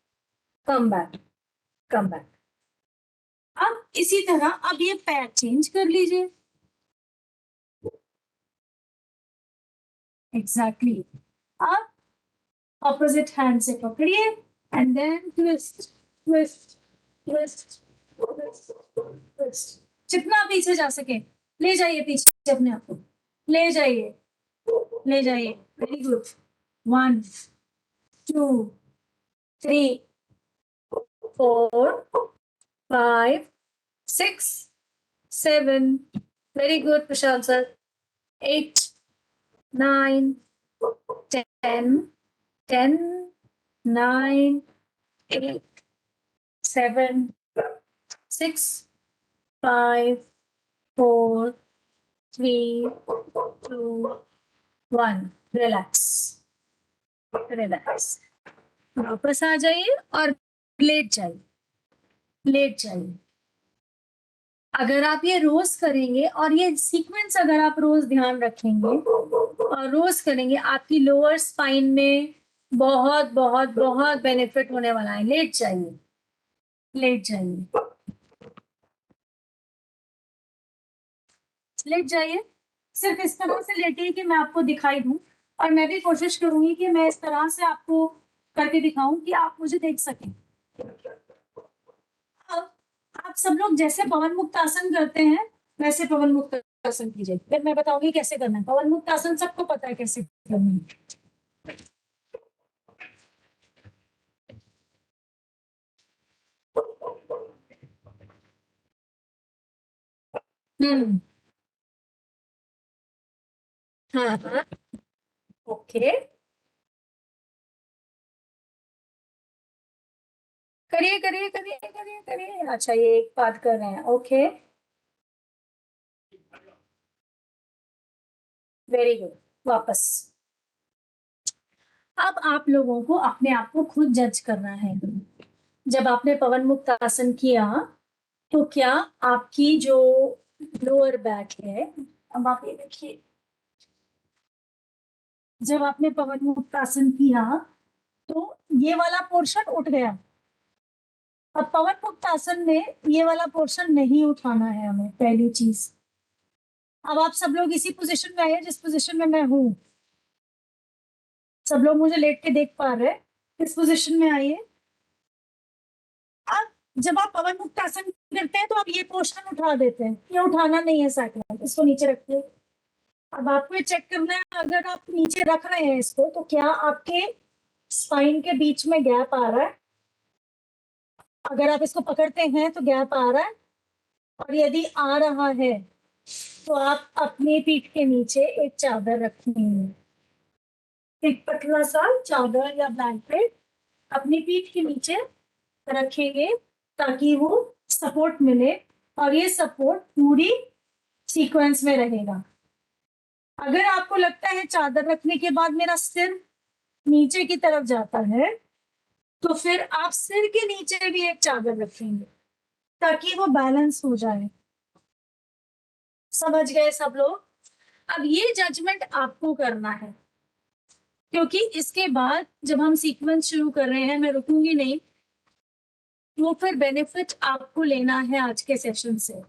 come back, come back. अब इसी तरह अब ये पैर चेंज कर लीजिए। एग्जैक्टली। अब ऑपोजिट हैंड से पकड़िए and then twist twist twist twist. जितना पीछे जा सके ले जाइए, पीछे अपने आप को ले जाइए, ले जाइए। Very good. 1 2 3 4 5 6 7। वेरी गुड प्रशांत सर। 8 9 10 10 9 8 7 6 5 4 3 2 1। Relax, relax. वापस आ जाइए और लेट जाइए, लेट जाइए। अगर आप ये रोज करेंगे और ये सीक्वेंस अगर आप रोज ध्यान रखेंगे और रोज करेंगे, आपकी लोअर स्पाइन में बहुत बहुत बहुत बेनिफिट होने वाला है। लेट जाइए, लेट जाइए। लेट जाइए, सिर्फ इस तरह से लेटिए कि मैं आपको दिखाई दूं, और मैं भी कोशिश करूंगी कि मैं इस तरह से आपको करके दिखाऊं कि आप मुझे देख सकें। अब आप सब लोग जैसे पवन मुक्त आसन करते हैं वैसे पवन मुक्त आसन कीजिए, फिर मैं बताऊंगी कैसे करना है। पवन मुक्त आसन सबको पता है कैसे करना है। हम्म। हाँ हाँ। ओके, करिए करिए करिए करिए करिए। अच्छा, ये एक बात कर रहे हैं, ओके, वेरी गुड। वापस। अब आप लोगों को अपने आप को खुद जज करना है। जब आपने पवन मुक्त आसन किया तो क्या आपकी जो लोअर बैक है, अब आप ये देखिए, जब आपने पवन मुक्त आसन किया तो ये वाला पोर्शन उठ गया। अब पवन मुक्त आसन में ये वाला पोर्शन नहीं उठाना है हमें, पहली चीज। अब आप सब लोग इसी पोजीशन में आइए जिस पोजीशन में मैं हूं। सब लोग मुझे लेट के देख पा रहे हैं, इस पोजीशन में आइए। अब जब आप पवन मुक्त आसन करते हैं तो आप ये पोर्शन उठा देते हैं, ये उठाना नहीं है साइकिल, इसको नीचे रखिए। अब आपको ये चेक करना है, अगर आप नीचे रख रहे हैं इसको तो क्या आपके स्पाइन के बीच में गैप आ रहा है। अगर आप इसको पकड़ते हैं तो गैप आ रहा है, और यदि आ रहा है तो आप अपनी पीठ के नीचे एक चादर रखेंगे, एक पतला सा चादर या ब्लैंकेट अपनी पीठ के नीचे रखेंगे ताकि वो सपोर्ट मिले, और ये सपोर्ट पूरी सीक्वेंस में रहेगा। अगर आपको लगता है चादर रखने के बाद मेरा सिर नीचे की तरफ जाता है तो फिर आप सिर के नीचे भी एक चादर रखेंगे ताकि वो बैलेंस हो जाए। समझ गए सब लोग? अब ये जजमेंट आपको करना है, क्योंकि इसके बाद जब हम सीक्वेंस शुरू कर रहे हैं, मैं रुकूंगी नहीं, वो फिर बेनिफिट आपको लेना है आज के सेशन से।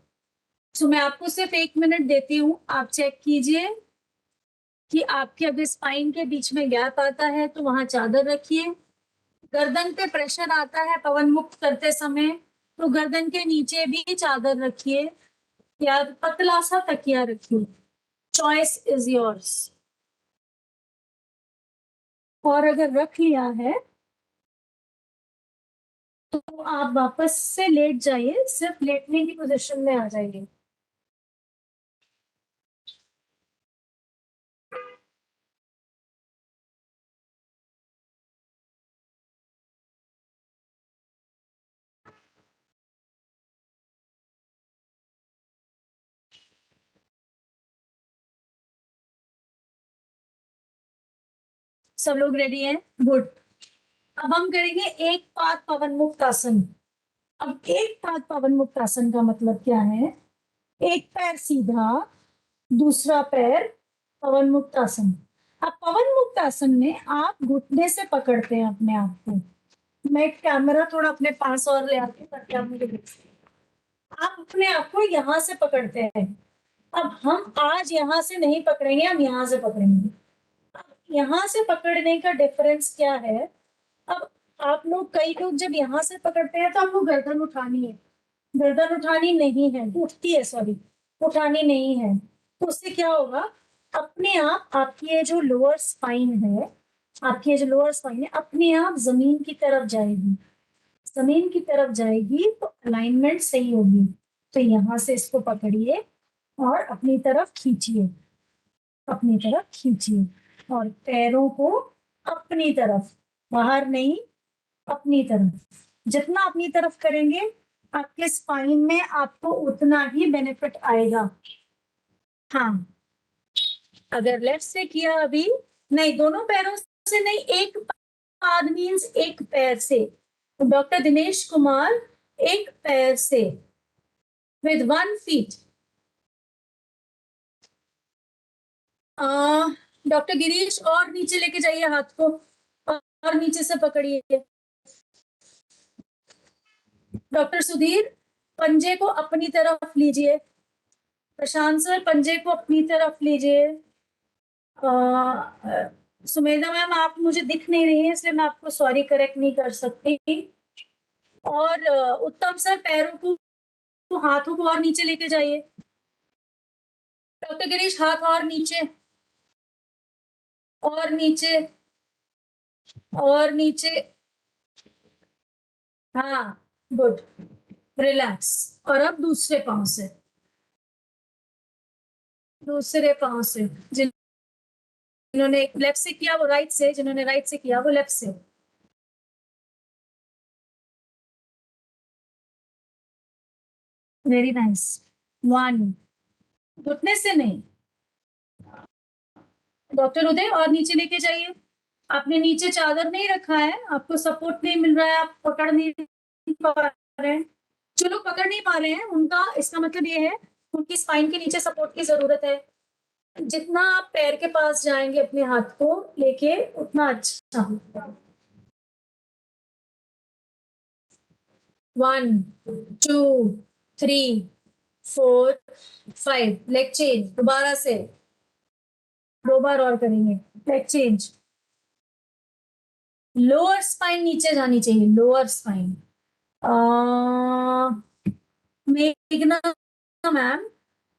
तो मैं आपको सिर्फ 1 मिनट देती हूँ, आप चेक कीजिए कि आपके अगर स्पाइन के बीच में गैप आता है तो वहां चादर रखिए। गर्दन पे प्रेशर आता है पवन मुक्त करते समय तो गर्दन के नीचे भी चादर रखिए या पतला सा तकिया रखिए। Choice is yours. और अगर रख लिया है तो आप वापस से लेट जाइए, सिर्फ लेटने की पोजीशन में आ जाइए। सब लोग रेडी हैं? गुड। अब हम करेंगे एक पाद पवन मुक्त आसन। अब एक पाद पवन मुक्त आसन का मतलब क्या है? एक पैर सीधा, दूसरा पैर पवन मुक्त आसन। अब पवन मुक्त आसन में आप घुटने से पकड़ते हैं अपने आप को। मैं कैमरा थोड़ा अपने पास और ले आती हूँ ताकि आप मुझे देख सकें। आप अपने आप को यहाँ से पकड़ते हैं। अब हम आज यहाँ से नहीं पकड़ेंगे, हम यहाँ से पकड़ेंगे। यहाँ से पकड़ने का डिफरेंस क्या है? अब आप लोग, कई लोग जब यहाँ से पकड़ते हैं तो आपको गर्दन उठानी है, गर्दन उठानी नहीं है, उठती है, सॉरी, उठानी नहीं है। तो उससे क्या होगा? अपने आप आपकी ये जो लोअर स्पाइन है, आपकी ये जो लोअर स्पाइन है अपने आप जमीन की तरफ जाएगी। जमीन की तरफ जाएगी तो अलाइनमेंट सही होगी। तो यहाँ से इसको पकड़िए और अपनी तरफ खींचिए, अपनी तरफ खींचिए, और पैरों को अपनी तरफ, बाहर नहीं, अपनी तरफ। जितना अपनी तरफ करेंगे आपके स्पाइन में आपको उतना ही बेनिफिट आएगा। हाँ, अगर लेफ्ट से किया अभी, नहीं दोनों पैरों से नहीं, एक पाद मीन्स एक पैर से। डॉक्टर दिनेश कुमार, एक पैर से, विद 1 फीट। डॉक्टर गिरीश, और नीचे लेके जाइए हाथ को, और नीचे से पकड़िए। डॉक्टर सुधीर, पंजे को अपनी तरफ लीजिए, प्रशांत सर पंजे को अपनी तरफ लीजिए। सुमेधा मैम आप मुझे दिख नहीं रही है इसलिए मैं आपको सॉरी करेक्ट नहीं कर सकती। और उत्तम सर पैरों को हाथों को और नीचे लेके जाइए। डॉक्टर गिरीश हाथ और नीचे और नीचे और नीचे। हाँ गुड, रिलैक्स। और अब दूसरे पांव से, दूसरे पांव से। जिन्होंने लेफ्ट से किया वो राइट से, जिन्होंने राइट से किया वो लेफ्ट से। Very nice. 1, घुटने से नहीं। डॉक्टर उदय और नीचे लेके जाइए। आपने नीचे चादर नहीं रखा है, आपको सपोर्ट नहीं मिल रहा है, आप पकड़ नहीं पा रहे हैं। जो लोग पकड़ नहीं पा रहे हैं उनका, इसका मतलब ये है उनकी स्पाइन के नीचे सपोर्ट की जरूरत है। जितना आप पैर के पास जाएंगे अपने हाथ को लेके उतना अच्छा होगा। 1, 2, 3, 4, 5। लेग चेंज दोबारा से, 2 बार और करेंगे। Leg change. लोअर स्पाइन नीचे जानी चाहिए, लोअर स्पाइन। मेघना मैम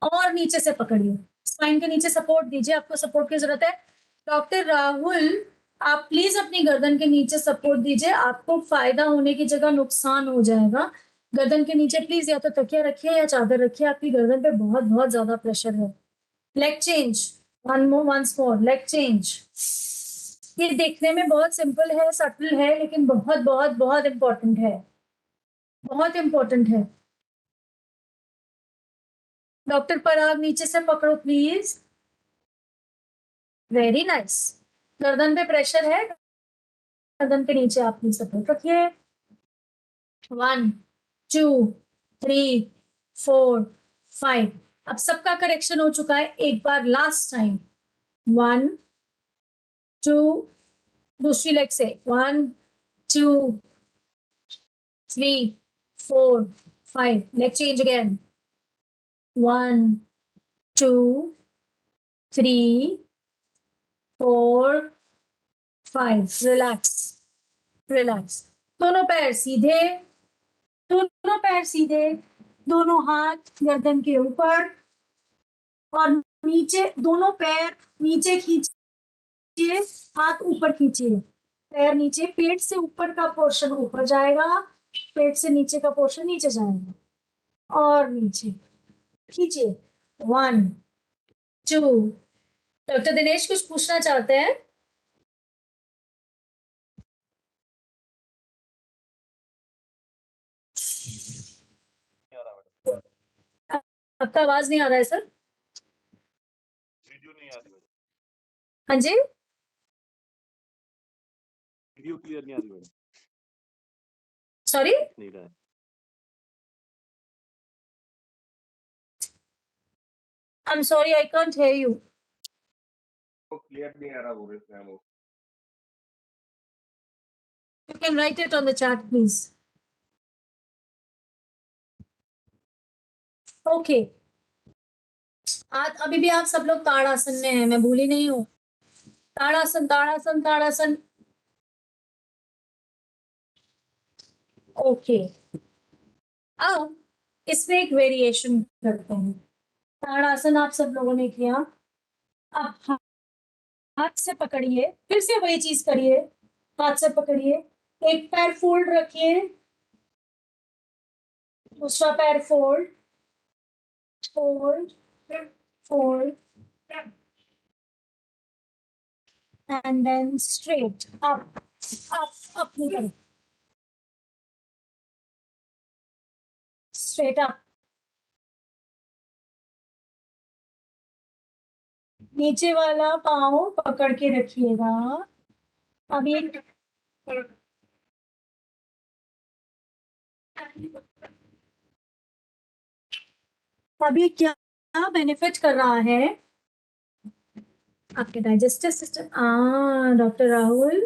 और नीचे से पकड़िए, स्पाइन के नीचे सपोर्ट दीजिए, आपको सपोर्ट की जरूरत है। डॉक्टर राहुल आप प्लीज अपनी गर्दन के नीचे सपोर्ट दीजिए, आपको फायदा होने की जगह नुकसान हो जाएगा। गर्दन के नीचे प्लीज या तो तकिया रखिए या चादर रखिए, आपकी गर्दन पे बहुत बहुत ज्यादा प्रेशर है। Leg change, once more leg change. ये देखने में बहुत सिंपल है, सटल है, लेकिन बहुत बहुत बहुत इंपॉर्टेंट है, बहुत इंपॉर्टेंट है। डॉक्टर पराग नीचे से पकड़ो प्लीज। Very nice. गर्दन पे प्रेशर है, गर्दन के नीचे आप प्लीज सपोर्ट रखिए। 1, 2, 3, 4, 5। अब सबका करेक्शन हो चुका है, एक बार लास्ट टाइम। 1, 2, दूसरी लेग से 1, 2, 3, 4, 5। Leg change again. 1, 2, 3, 4, 5। Relax, relax. दोनों पैर सीधे, दोनों पैर सीधे, दोनों हाथ गर्दन के ऊपर और नीचे, दोनों पैर नीचे खींचिए, हाथ ऊपर खींचिए। पैर नीचे, पेट से ऊपर का पोर्शन ऊपर जाएगा, पेट से नीचे का पोर्शन नीचे जाएगा। और नीचे खींचिए। 1, 2। डॉक्टर दिनेश कुछ पूछना चाहते हैं? आपका आवाज नहीं आ रहा है सर। वीडियो नहीं आ रही, हाँ जी, वीडियो क्लियर नहीं आ रही मैडम। सॉरी, नहीं रहा है। I am sorry I can't hear you. तो क्लियर नहीं आ रहा बोल रहे हैं वो। You can write it on the chat, please. Okay. आज अभी भी आप सब लोग ताड़ासन में हैं, मैं भूली नहीं हूँ। ताड़ासन, ताड़ासन, ताड़ासन। ओके, अब इसमें एक वेरिएशन करते हैं। ताड़ासन आप सब लोगों ने किया, अब हाथ से पकड़िए, फिर से वही चीज करिए। हाथ से पकड़िए, एक पैर फोल्ड रखिए, दूसरा पैर fold, fold, fold, and then straight up, up, अपनी तरफ, स्ट्रेट अप। नीचे वाला पाँव पकड़ के रखिएगा। अभी अभी क्या बेनिफिट कर रहा है आपके डाइजेस्टिव सिस्टम। डॉक्टर राहुल,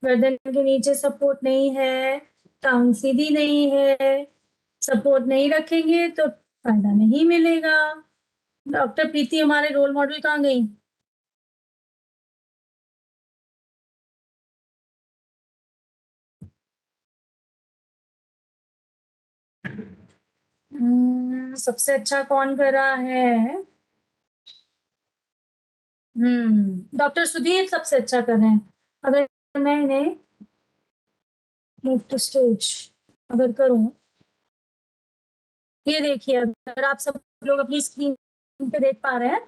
गर्दन के नीचे सपोर्ट नहीं है, टांग सीधी नहीं है, सपोर्ट नहीं रखेंगे तो फायदा नहीं मिलेगा। डॉक्टर प्रीति हमारे रोल मॉडल कहाँ गई? सबसे अच्छा कौन कर रहा है? डॉक्टर सुधीर सबसे अच्छा कर रहे हैं। अगर मैं इन्हें मूव टू स्टेज अगर करूं, ये देखिए, अगर आप सब लोग अपनी स्क्रीन पे देख पा रहे हैं,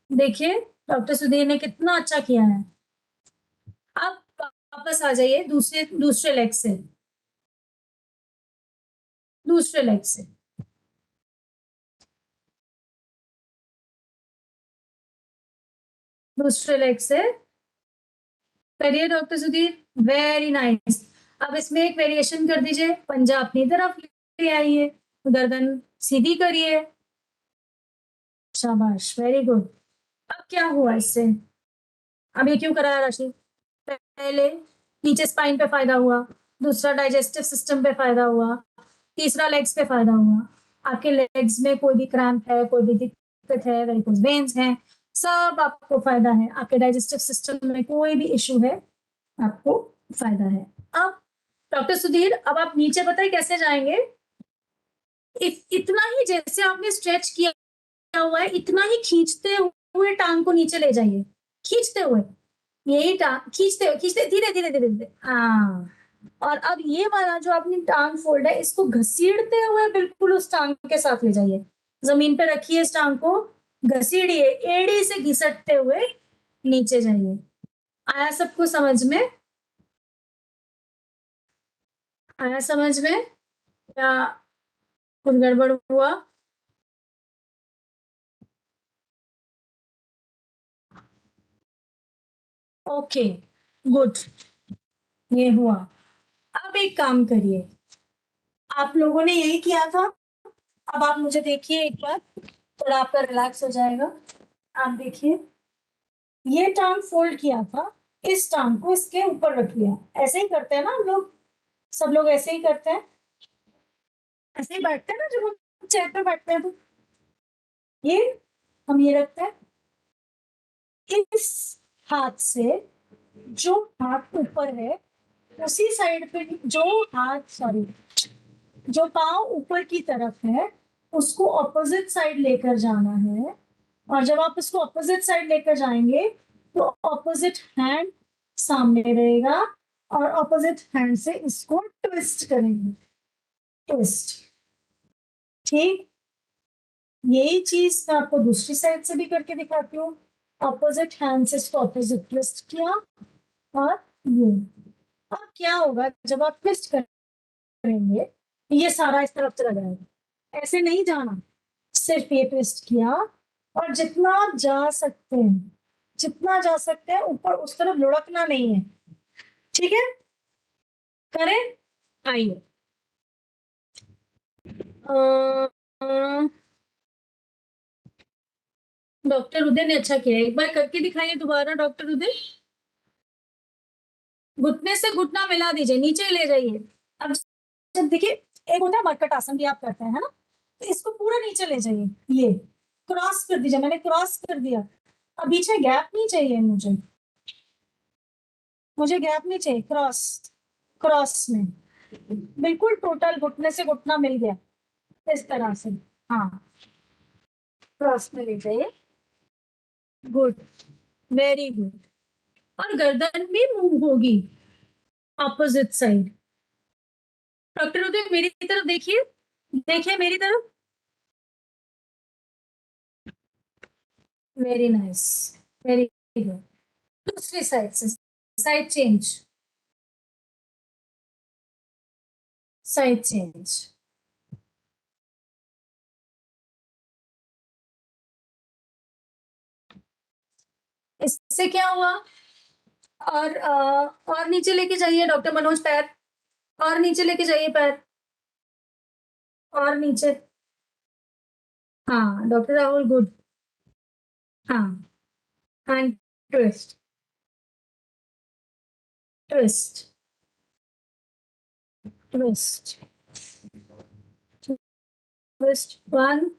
देखिए डॉक्टर सुधीर ने कितना अच्छा किया है। अब वापस आ जाइए दूसरे दूसरे लेग से, दूसरे लेग से। दूसरे लेग से करिए डॉक्टर सुधीर, वेरी नाइस। अब इसमें एक वेरिएशन कर दीजिए, पंजा अपनी तरफ ले आइए, गर्दन सीधी करिए, शाबाश, वेरी गुड। अब क्या हुआ इससे? अब ये क्यों कराया राशि? पहले नीचे स्पाइन पे फायदा हुआ, दूसरा डाइजेस्टिव सिस्टम पे फायदा हुआ, तीसरा लेग्स पे फायदा हुआ। आपके लेग्स में कोई भी क्रैम्प है, कोई भी दिक्कत है, वेरिकोज वेन्स हैं, सब आपको फायदा है। आपके डाइजेस्टिव सिस्टम में कोई भी इश्यू है, आपको फायदा है। अब डॉक्टर सुधीर, अब आप नीचे बताइए कैसे जाएंगे? इतना ही जैसे आपने स्ट्रेच किया हुआ है, इतना ही खींचते हुए टांग को नीचे ले जाइए, खींचते हुए, यही टांग खींचते खींचते, धीरे धीरे धीरे धीरे, हाँ। और अब ये वाला जो आपने टांग फोल्ड है, इसको घसीटते हुए बिल्कुल उस टांग के साथ ले जाइए, जमीन पे रखिए इस टांग को, घसीड़िए, एड़ी से घिसटते हुए नीचे जाइए। आया सबको समझ में? आया समझ में या कुछ गड़बड़ हुआ? ओके, गुड, ये हुआ। अब एक काम करिए, आप लोगों ने यही किया था, अब आप मुझे देखिए एक बार, थोड़ा आपका रिलैक्स हो जाएगा। आप देखिए, ये टांग फोल्ड किया था, इस टांग को इसके ऊपर रख लिया, ऐसे ही करते हैं ना हम लोग, सब लोग ऐसे ही करते हैं, ऐसे ही बैठते हैं ना जब हम चेयर पे बैठते हैं, तो ये हम ये रखते हैं, इस हाथ से जो हाथ ऊपर है, उसी साइड पे जो हाथ, सॉरी, जो पाँव ऊपर की तरफ है, उसको ऑपोजिट साइड लेकर जाना है। और जब आप इसको ऑपोजिट साइड लेकर जाएंगे, तो ऑपोजिट हैंड सामने रहेगा और ऑपोजिट हैंड से इसको ट्विस्ट करेंगे, ट्विस्ट, ठीक। यही चीज मैं आपको दूसरी साइड से भी करके दिखाती हूँ। ऑपोजिट हैंड से इसको ऑपोजिट ट्विस्ट किया, और ये, अब क्या होगा जब आप ट्विस्ट करेंगे, ये सारा इस तरफ चला जाएगा, ऐसे नहीं जाना, सिर्फ ये ट्विस्ट किया, और जितना आप जा सकते हैं, जितना जा सकते हैं ऊपर, उस तरफ लुढ़कना नहीं है, ठीक है? करें, आइए। डॉक्टर उदय ने अच्छा किया, एक बार करके दिखाइए दोबारा डॉक्टर उदय। घुटने से घुटना मिला दीजिए, नीचे ले जाइए। अब जब देखिए, एक होता है मरकट आसन भी आप करते हैं, है ना, तो इसको पूरा नीचे ले जाइए, ये क्रॉस कर दीजिए, मैंने क्रॉस कर दिया। अब बीच में गैप नहीं चाहिए मुझे, मुझे गैप नहीं चाहिए, क्रॉस, क्रॉस में बिल्कुल टोटल घुटने से घुटना मिल गया, इस तरह से, हाँ, क्रॉस में ले जाइए, गुड, वेरी गुड। और गर्दन भी मूव होगी ऑपोजिट साइड। डॉक्टर उदय मेरी तरफ देखिए, देखिए मेरी तरफ, वेरी नाइस, वेरी गुड। दूसरी साइड से, साइड चेंज, साइड चेंज। इससे क्या हुआ? और नीचे लेके जाइए डॉक्टर मनोज, पैर और नीचे लेके जाइए, पैर और नीचे, हाँ डॉक्टर राहुल, गुड, हाँ, hand twist, twist, twist, twist. 1,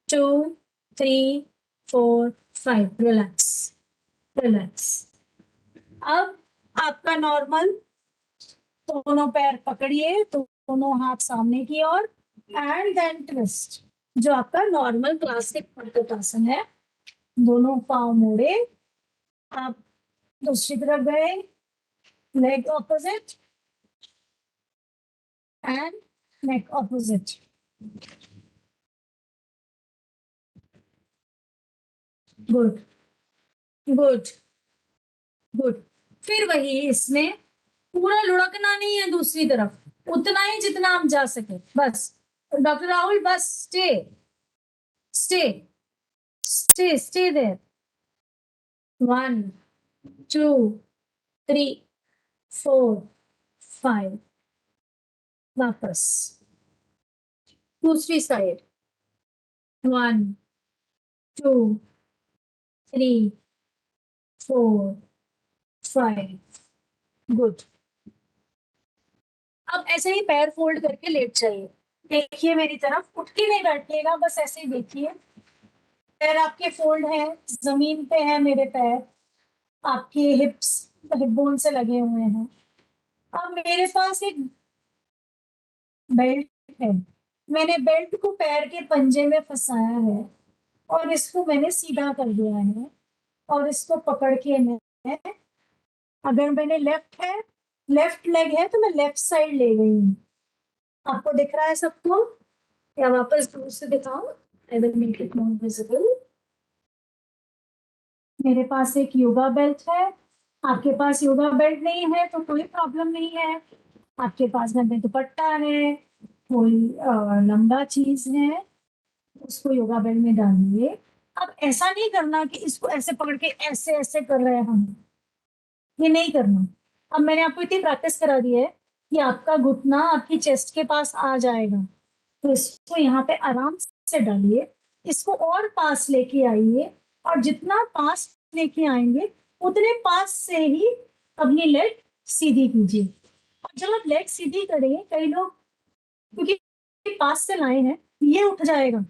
2, 3, 4, 5. Relax. Relax. अब आपका नॉर्मल दोनों पैर पकड़िए, दोनों हाथ सामने की ओर एंड देन ट्विस्ट, जो आपका नॉर्मल क्लासिक पटुतासन है। दोनों पांव मोड़े, आप दूसरी तरफ गए, leg opposite and neck opposite. Good good good. फिर वही इसमें पूरा लुढ़कना नहीं है, दूसरी तरफ उतना ही जितना आप जा सके, बस। डॉक्टर राहुल, बस stay stay stay stay there. 1, 2, 3, 4, 5। वापस दूसरी साइड। 1, 2, 3, 4, 5। गुड। अब ऐसे ही पैर फोल्ड करके लेट जाइए। देखिए मेरी तरफ, उठ के नहीं बैठिएगा, बस ऐसे ही देखिए। पैर आपके फोल्ड हैं, जमीन पे है मेरे पैर, आपके हिप्स हिप बोन से लगे हुए हैं। अब मेरे पास एक बेल्ट है, मैंने बेल्ट को पैर के पंजे में फंसाया है और इसको मैंने सीधा कर दिया है। और इसको पकड़ के मैं, अगर मैंने लेफ्ट लेग है तो मैं लेफ्ट साइड ले गई हूँ। आपको दिख रहा है सबको, या वापस दूर से दिखाऊं? I will make it more visible. मेरे पास एक योगा बेल्ट है, आपके पास योगा बेल्ट नहीं है तो कोई प्रॉब्लम नहीं है। आपके पास घर में दुपट्टा है, कोई लंबा चीज है, उसको योगा बेल्ट में डालिए। अब ऐसा नहीं करना कि इसको ऐसे पकड़ के ऐसे ऐसे कर रहे हैं हम, ये नहीं करना। अब मैंने आपको इतनी प्रैक्टिस करा दी है कि आपका घुटना आपकी चेस्ट के पास आ जाएगा। तो इसको यहाँ पे आराम से डालिए, इसको और पास लेके आइए, और जितना पास लेके आएंगे उतने पास से ही अपनी लेग सीधी कीजिए। और जब आप लेग सीधी करेंगे, कई लोग क्योंकि पास से लाए हैं, ये उठ जाएगा,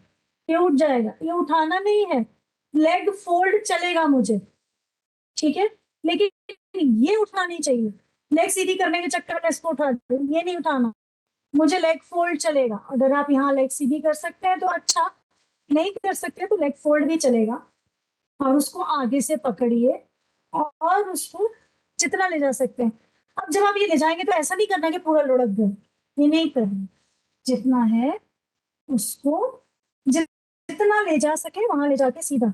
ये उठ जाएगा, ये उठाना नहीं है। लेग फोल्ड चलेगा मुझे, ठीक है, लेकिन ये उठना नहीं चाहिए। लेग सीधी करने के चक्कर में इसको उठा दो, ये नहीं उठाना। मुझे लेग फोल्ड चलेगा। अगर आप यहाँ लेग सीधी कर सकते हैं तो अच्छा, नहीं कर सकते तो लेग फोल्ड भी चलेगा। और उसको आगे से पकड़िए और उसको जितना ले जा सकते हैं। अब जब आप ये ले जाएंगे तो ऐसा नहीं करना कि पूरा लुढ़क गए, ये नहीं करना। जितना है उसको जितना ले जा सके वहां ले जाके सीधा।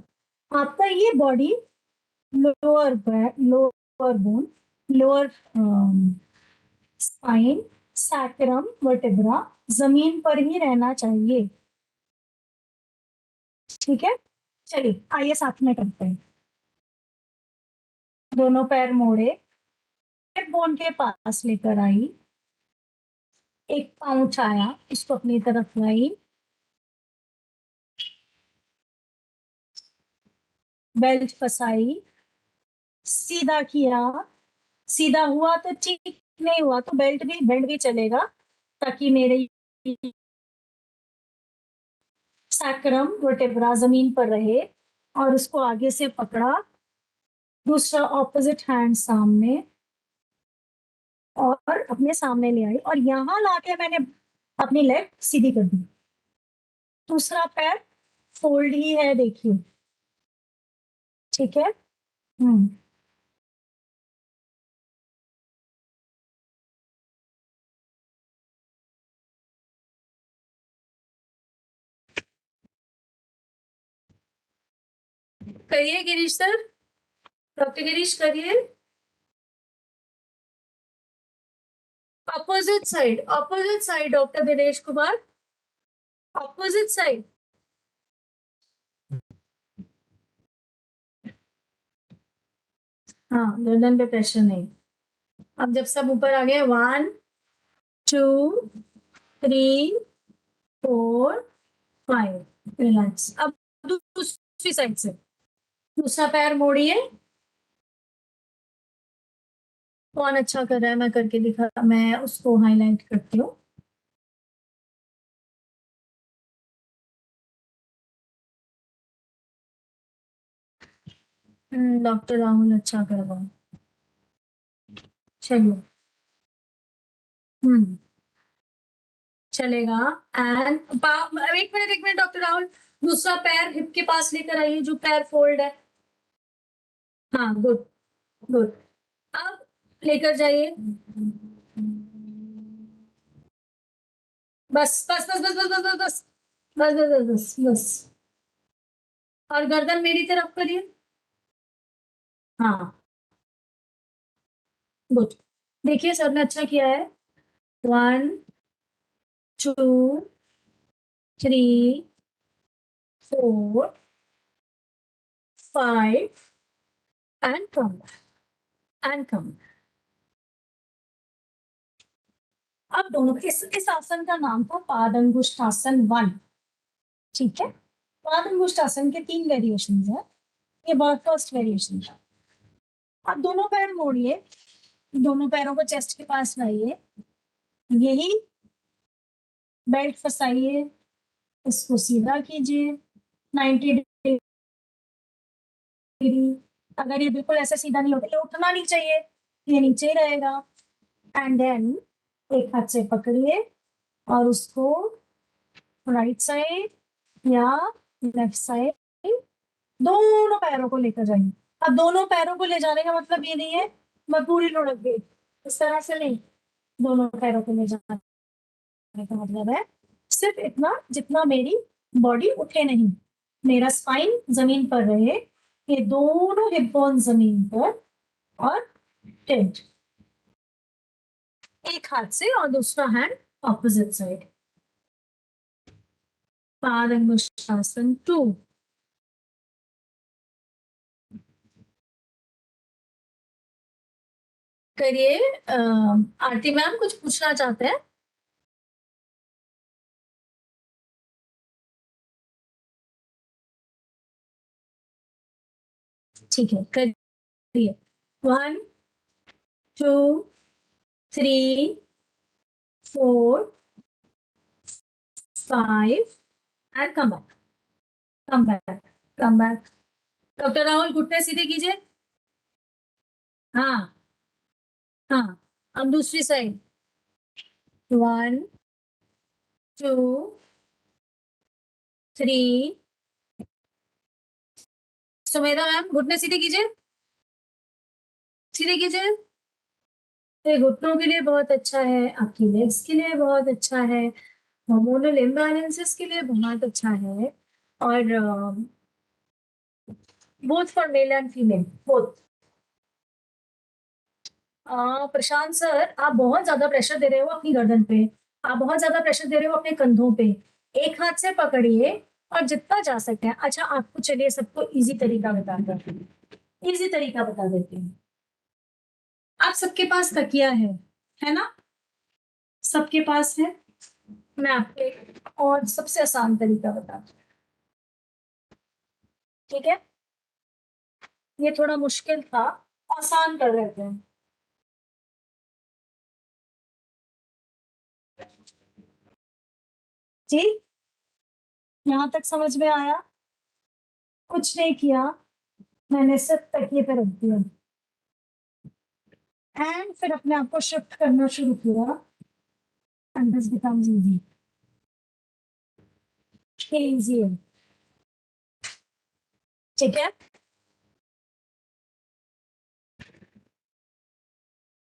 आपका ये body, lower back, lower bone, lower spine, sacrum, vertebra जमीन पर ही रहना चाहिए, ठीक है। चलिए आइए साथ में करते हैं। दोनों पैर मोड़े, हिप बोन के पास लेकर आई, एक पाँव उठाया, इसको अपनी तरफ लाई, बेल्ट फंसाई, सीधा किया। सीधा हुआ तो ठीक, नहीं हुआ तो बेल्ट भी चलेगा, ताकि मेरे सैक्रम वर्टेब्रा जमीन पर रहे। और उसको आगे से पकड़ा, दूसरा ऑपोजिट हैंड सामने और अपने सामने ले आई, और यहां लाके मैंने अपनी लेग सीधी कर दी। दूसरा पैर फोल्ड ही है, देखिए, ठीक है। करिए गिरीश सर, डॉक्टर गिरीश करिए। Opposite side doctor Dinesh Kumar, opposite side. हाँ, गर्दन पे प्रेशर नहीं। अब जब सब ऊपर आ गए, 1, 2, 3, 4, 5, रिलैक्स। अब दूसरी साइड से दूसरा पैर मोड़िए। कौन अच्छा कर रहा है, मैं करके दिखा, मैं उसको हाईलाइट करती हूँ। डॉक्टर राहुल अच्छा करवाओ। चलो। हम्म। चलेगा। एंड एक मिनट डॉक्टर राहुल, दूसरा पैर हिप के पास लेकर आइए, जो पैर फोल्ड है। हाँ, गुड। गुड। अब लेकर जाइए। बस बस बस बस बस बस बस बस बस बस बस बस बस। और गर्दन मेरी तरफ करिए। हाँ, गुड। देखिए सर ने अच्छा किया है। 1 2 3 4 5 एंड कम एंड कम। अब दोनों इस आसन का नाम था पादंगुष्ठासन 1। ठीक है। पादंगुष्ठासन के 3 वेरिएशन है। ये बहुत फर्स्ट वेरिएशन था। अब दोनों पैर मोड़िए, दोनों पैरों को चेस्ट के पास लाइए, यही बेल्ट फंसाइए, इसको सीधा कीजिए 90 डिग्री। अगर ये बिल्कुल ऐसे सीधा नहीं होता, ये उठना नहीं चाहिए, ये नीचे ही रहेगा। एंड देन एक हाथ से पकड़िए और उसको राइट साइड या लेफ्ट साइड दोनों पैरों को लेकर जाइए। अब दोनों पैरों को ले जाने का मतलब ये नहीं है मैं पूरी लुढ़क गई, इस तरह से नहीं। दोनों पैरों को ले जाने का मतलब है सिर्फ इतना जितना मेरी बॉडी उठे नहीं, मेरा स्पाइन जमीन पर रहे, ये दोनों हिप बोन जमीन पर, और टिल्ट एक हाथ से और दूसरा हैंड ऑपोजिट साइड। पादंगुष्ठासन 2। करिए। आरती मैम कुछ पूछना चाहते हैं? ठीक है, करिए। 1 2 3 4 5 and come back, come back, come back. Doctor Rahul घुटने सीधे कीजिए। हाँ हाँ। अब दूसरी साइड। 1 2 3। सुमेधा मैम घुटने सीधे कीजिए, सीधे कीजिए। ये घुटनों के लिए बहुत अच्छा है, आपकी लेग्स के लिए बहुत अच्छा है, हार्मोनल इम्बैलेंसेस के लिए बहुत अच्छा है, और both for male and female both. Prashant sir, आप बहुत ज्यादा प्रेशर दे रहे हो अपनी गर्दन पे, आप बहुत ज्यादा प्रेशर दे रहे हो अपने कंधों पे। एक हाथ से पकड़िए और जितना जा सकते हैं। अच्छा, आपको चलिए सबको इजी तरीका बताता हूँ, इजी तरीका बता देती हूँ। आप सबके पास तकिया है ना? सबके पास है। मैं आपको एक और सबसे आसान तरीका बताती हूँ, ठीक है? ये थोड़ा मुश्किल था, आसान कर देते हैं। जी, यहाँ तक समझ में आया? कुछ नहीं किया, मैंने सिर्फ तकिए पे रख दिया एंड फिर अपने आप को शिफ्ट करना शुरू किया and this becomes easy. Easy है, ठीक है?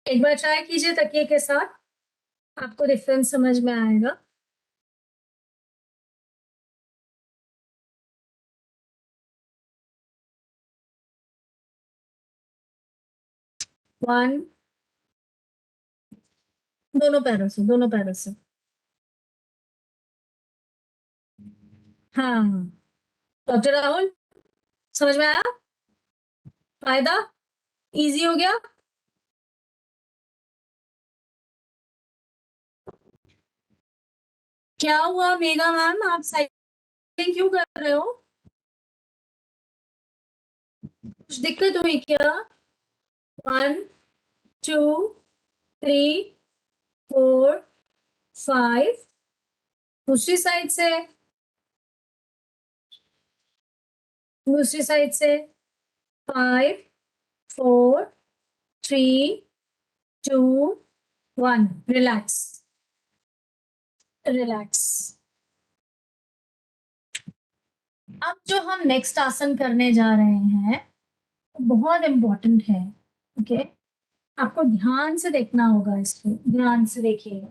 एक बार ट्राई कीजिए तकिए के साथ, आपको डिफरेंस समझ में आएगा। वन, दोनों पैरों से, दोनों पैरों से। हाँ, डॉक्टर राहुल समझ में आया? फायदा इजी हो गया। क्या हुआ मेगा मैम, आप साइकिलिंग क्यों कर रहे हो? कुछ दिक्कत हुई क्या? 1 2 3 4 5। दूसरी साइड से, दूसरी साइड से। 5, 4, 3, 2, 1. Relax, relax. अब जो हम नेक्स्ट आसन करने जा रहे हैं बहुत इंपॉर्टेंट है। ओके, आपको ध्यान से देखना होगा, इसको ध्यान से देखिएगा।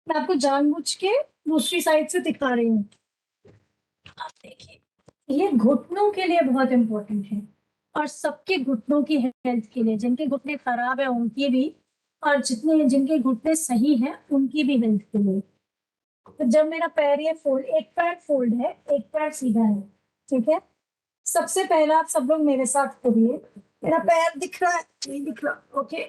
मैं आपको जानबूझ के दूसरी साइड से दिखा रही हूँ। आप देखिए, ये घुटनों के लिए बहुत इंपॉर्टेंट है और सबके घुटनों की हेल्थ के लिए, जिनके घुटने खराब है उनकी भी, और जिनके घुटने सही हैं उनकी भी हेल्थ के लिए। तो जब मेरा पैर ये फोल्ड, एक पैर फोल्ड है, एक पैर सीधा है, ठीक है। सबसे पहला आप सब लोग मेरे साथ करिए। मेरा पैर दिख रहा है, नहीं दिख रहा? ओके,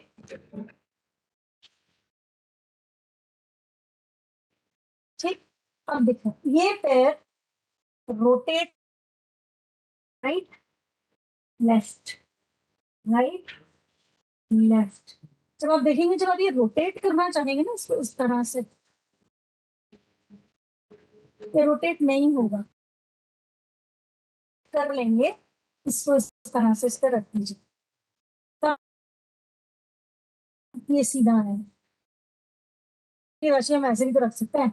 ठीक। अब देखो, ये पैर rotate, right, left, right, left. जब आप देखेंगे, जब आप ये रोटेट करना चाहेंगे ना इसको इस तरह से, ये रोटेट नहीं होगा। कर लेंगे इसको इस तरह से, इस पर रख दीजिए, तब ये सीधा है। ये वैसे हम ऐसे भी तो रख सकते हैं,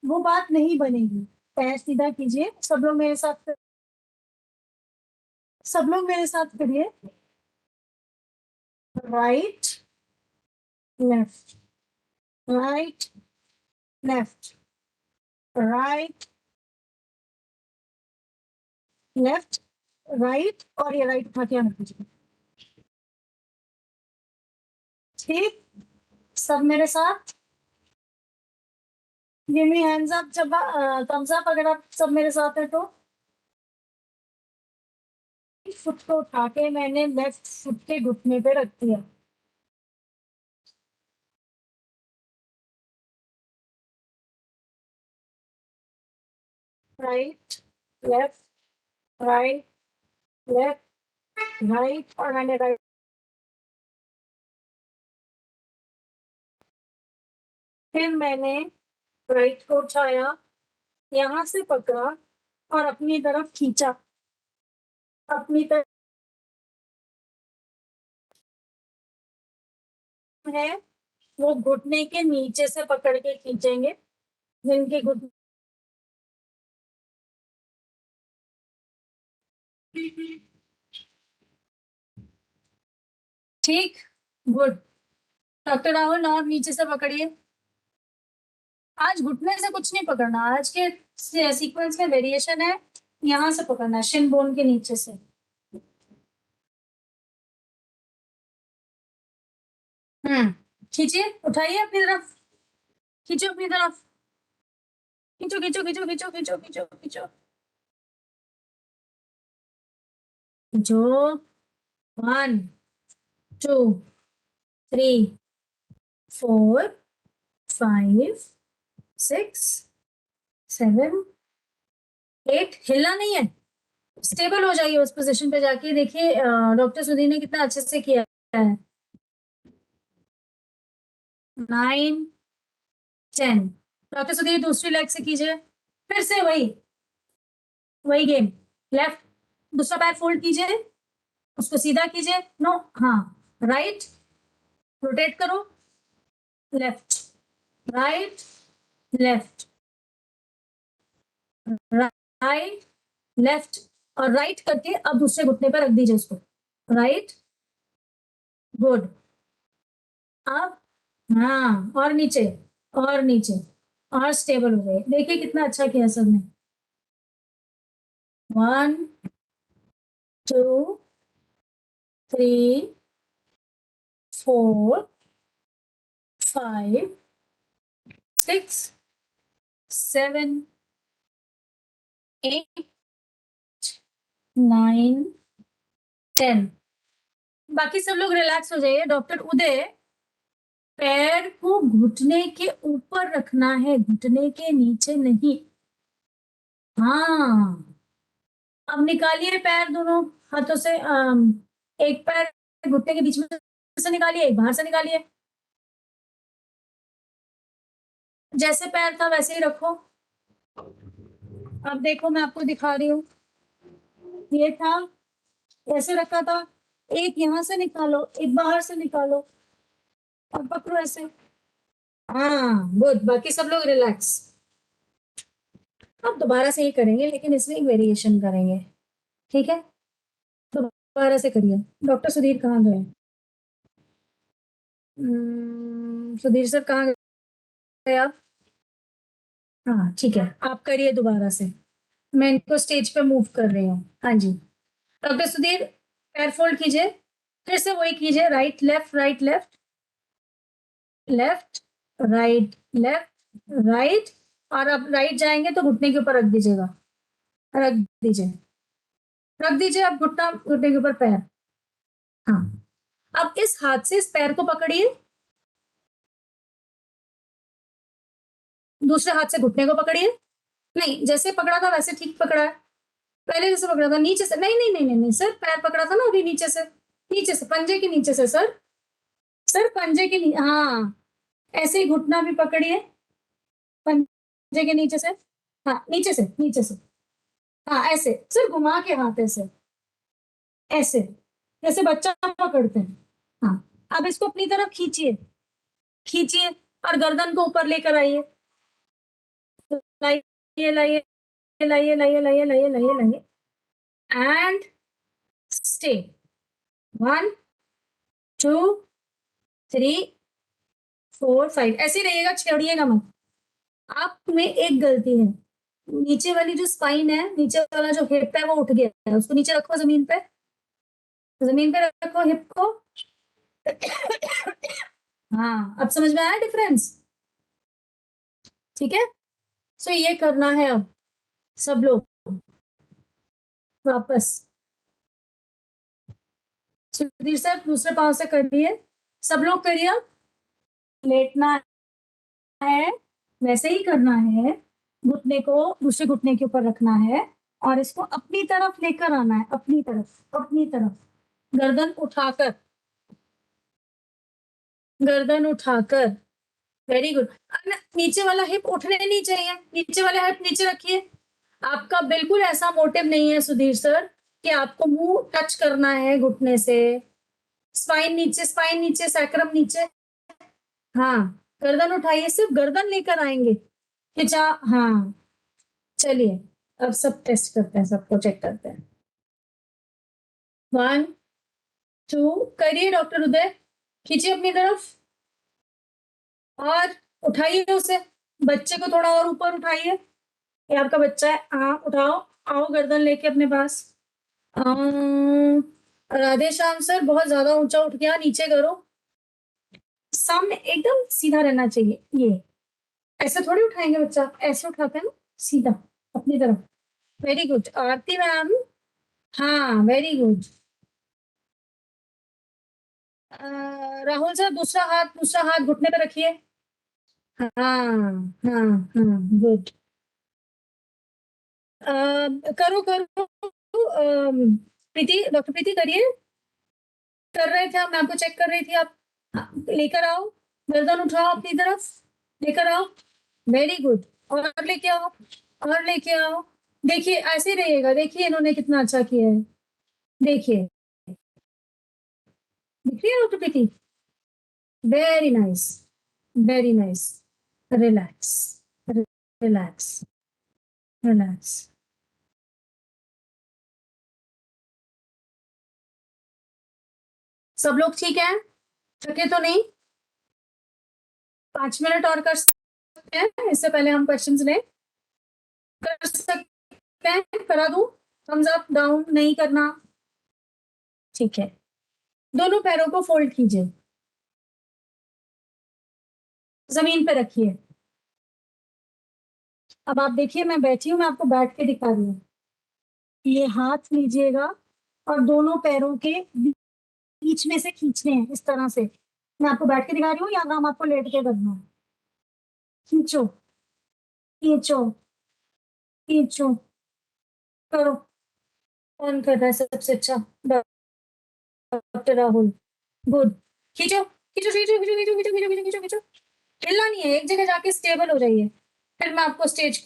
वो बात नहीं बनेगी। पैर सीधा कीजिए, सब लोग मेरे साथ, सब लोग मेरे साथ करिए। Right, left, right, left, right, left, right, और ये राइट उठा के रख दीजिए। ठीक, सब मेरे साथ गिव मी हैंड्स अप, जब थम्स अप अगर आप सब मेरे साथ हैं तो। फुट को उठा के मैंने लेफ्ट फुट के घुटने पे रख दिया। Right, left, right, left, right, और मैंने राइट। फिर मैंने राइट को उठाया, यहाँ से पकड़ा और अपनी तरफ खींचा, अपनी तरफ है वो घुटने के नीचे से पकड़ के खींचेंगे, जिनके घुटने, ठीक, गुड। डॉक्टर राहुल, और नीचे से पकड़िए। आज घुटने से कुछ नहीं पकड़ना, आज के सीक्वेंस में वेरिएशन है, यहाँ से पकड़ना, शिन बोन के नीचे से। खींचिए, उठाइए अपनी तरफ, खींचो अपनी तरफ, खींचो खींचो खींचो खींचो खींचो खींचो खींचो खींचो। 1, 2, 3, 4, 5, 6, 7, 8। हिलना नहीं है, स्टेबल हो जाइए उस पोजीशन पे जाके। देखिए डॉक्टर सुधीर ने कितना अच्छे से किया है। 9, 10। डॉक्टर सुधीर दूसरी लेग से कीजिए, फिर से वही वही गेम। लेफ्ट, दूसरा पैर फोल्ड कीजिए, उसको सीधा कीजिए। नो, हाँ, राइट, रोटेट करो, left, right, left, right, left, और राइट करके अब दूसरे घुटने पर रख दीजिए उसको। Right, good. अब हाँ, और नीचे, और नीचे, और स्टेबल हो गए। देखिए कितना अच्छा किया सबने। 1, 2, 3, 4, 5, 6, 7, 8, 9, 10। बाकी सब लोग रिलैक्स हो जाइए। डॉक्टर उदय, पैर को घुटने के ऊपर रखना है, घुटने के नीचे नहीं। हाँ, अब निकालिए पैर दोनों हाथों से। एक पैर घुटने के बीच में से निकालिए, एक बाहर से निकालिए। जैसे पैर था वैसे ही रखो। अब देखो मैं आपको दिखा रही हूँ, ये था, ऐसे रखा था, एक यहाँ से निकालो, एक बाहर से निकालो, और पकड़ो ऐसे। हाँ गुड, बाकी सब लोग रिलैक्स। अब दोबारा से ही करेंगे, लेकिन इसमें एक वेरिएशन करेंगे, ठीक है? दोबारा से करिए। डॉक्टर सुधीर कहाँ गए? सुधीर सर कहाँ गए आप? हाँ ठीक है, आप करिए दोबारा से। मैं इनको स्टेज पे मूव कर रही हूँ। हाँ जी, डॉक्टर सुधीर पैर फोल्ड कीजिए, फिर से वही कीजिए, right left right left left right left right, और अब राइट जाएंगे तो घुटने के ऊपर रख दीजिएगा, रख दीजिए, रख दीजिए, अब घुटना घुटने के ऊपर पैर। हाँ, अब इस हाथ से इस पैर को पकड़िए, दूसरे हाथ से घुटने को पकड़िए। नहीं, जैसे पकड़ा था वैसे ठीक पकड़ा है, पहले जैसे पकड़ा था, नीचे से नहीं नहीं नहीं नहीं नहीं सर, पैर पकड़ा था ना अभी, नीचे से पंजे के नीचे से सर, सर पंजे के नीचे, हाँ ऐसे ही घुटना भी पकड़िए, पंजे के नीचे से, हाँ नीचे से, हाँ ऐसे सर, घुमा के हाथ ऐसे, ऐसे जैसे बच्चा पकड़ते हैं। हाँ, अब इसको अपनी तरफ खींचिए, खींचिए, और गर्दन को ऊपर लेकर आइए, लाइए लाइए लाइए लाइए लाइए लाइए लाइए लाइए, एंड स्टे, 1 2 3 4 5, ऐसे ही रहिएगा, छोड़िएगा मत। आप में एक गलती है, नीचे वाली जो स्पाइन है, नीचे वाला जो हिप है वो उठ गया है, उसको नीचे रखो, जमीन पे, जमीन पे रखो हिप को। हाँ, अब समझ में आया डिफरेंस? ठीक है, सो ये करना है अब सब लोग वापस। सुधीर सर दूसरे पाँव से करिए, सब लोग करिए, लेटना है, वैसे ही करना है, घुटने को दूसरे घुटने के ऊपर रखना है, और इसको अपनी तरफ लेकर आना है, अपनी तरफ, अपनी तरफ, गर्दन उठाकर, गर्दन उठाकर, वेरी गुड। नीचे वाला हिप उठने नहीं चाहिए, नीचे वाला हिप नीचे रखिए। आपका बिल्कुल ऐसा मोटिव नहीं है सुधीर सर कि आपको मुंह टच करना है घुटने से, स्पाइन नीचे, सैक्रम नीचे। हाँ, गर्दन उठाइए, सिर्फ गर्दन लेकर आएंगे, खिंचा, हाँ चलिए, अब सब टेस्ट करते हैं, सबको चेक करते हैं। 1 2 करिए डॉक्टर उदय, खींचिए अपनी तरफ, और उठाइए उसे, बच्चे को थोड़ा और ऊपर उठाइए, ये आपका बच्चा है, हाँ उठाओ, आओ गर्दन लेके अपने पास। राधे श्याम सर, बहुत ज्यादा ऊंचा उठ गया, नीचे करो, सामने एकदम सीधा रहना चाहिए, ये ऐसे थोड़ी उठाएंगे बच्चा, ऐसे उठाते हैं ना, सीधा अपनी तरफ। वेरी गुड आरती मैम, हाँ वेरी गुड। राहुल सर, दूसरा हाथ घुटने पे रखिए, हाँ हाँ हाँ गुड। करो करो, प्रीति, डॉक्टर प्रीति करिए, कर रहे थे आप, मैं आपको चेक कर रही थी, आप लेकर आओ, गर्दन उठाओ अपनी तरफ, लेकर आओ, वेरी गुड, और लेके आओ, और लेके आओ, देखिए ऐसे ही रहेगा, देखिए इन्होंने कितना अच्छा किया है, देखिए, दिख रही है doctor Preeti, very nice, very nice, relax, relax, relax. सब लोग ठीक है, थके तो नहीं? 5 मिनट और कर सकते हैं, इससे पहले हम क्वेश्चंस लें, कर सकते हैं, करा दूं, थम्स अप डाउन, नहीं करना? ठीक है, दोनों पैरों को फोल्ड कीजिए, जमीन पे रखिए। अब आप देखिए, मैं बैठी हूं, मैं आपको बैठ के दिखा रही हूँ, ये हाथ लीजिएगा, और दोनों पैरों के बीच में से खींचने हैं, इस तरह से, मैं आपको बैठ के दिखा रही हूँ, या काम आपको लेट के करना है, खींचो, खींचो, खींचो, करो, कौन कर रहा है सबसे अच्छा? डॉक्टर राहुल, गुड, खींचो खींचो खींचो खींचो खींचो खींचो खींचो खींचो खींचो खींचो, हिलना नहीं है, एक जगह जाके स्टेबल हो जाइए, फिर मैं आपको स्टेज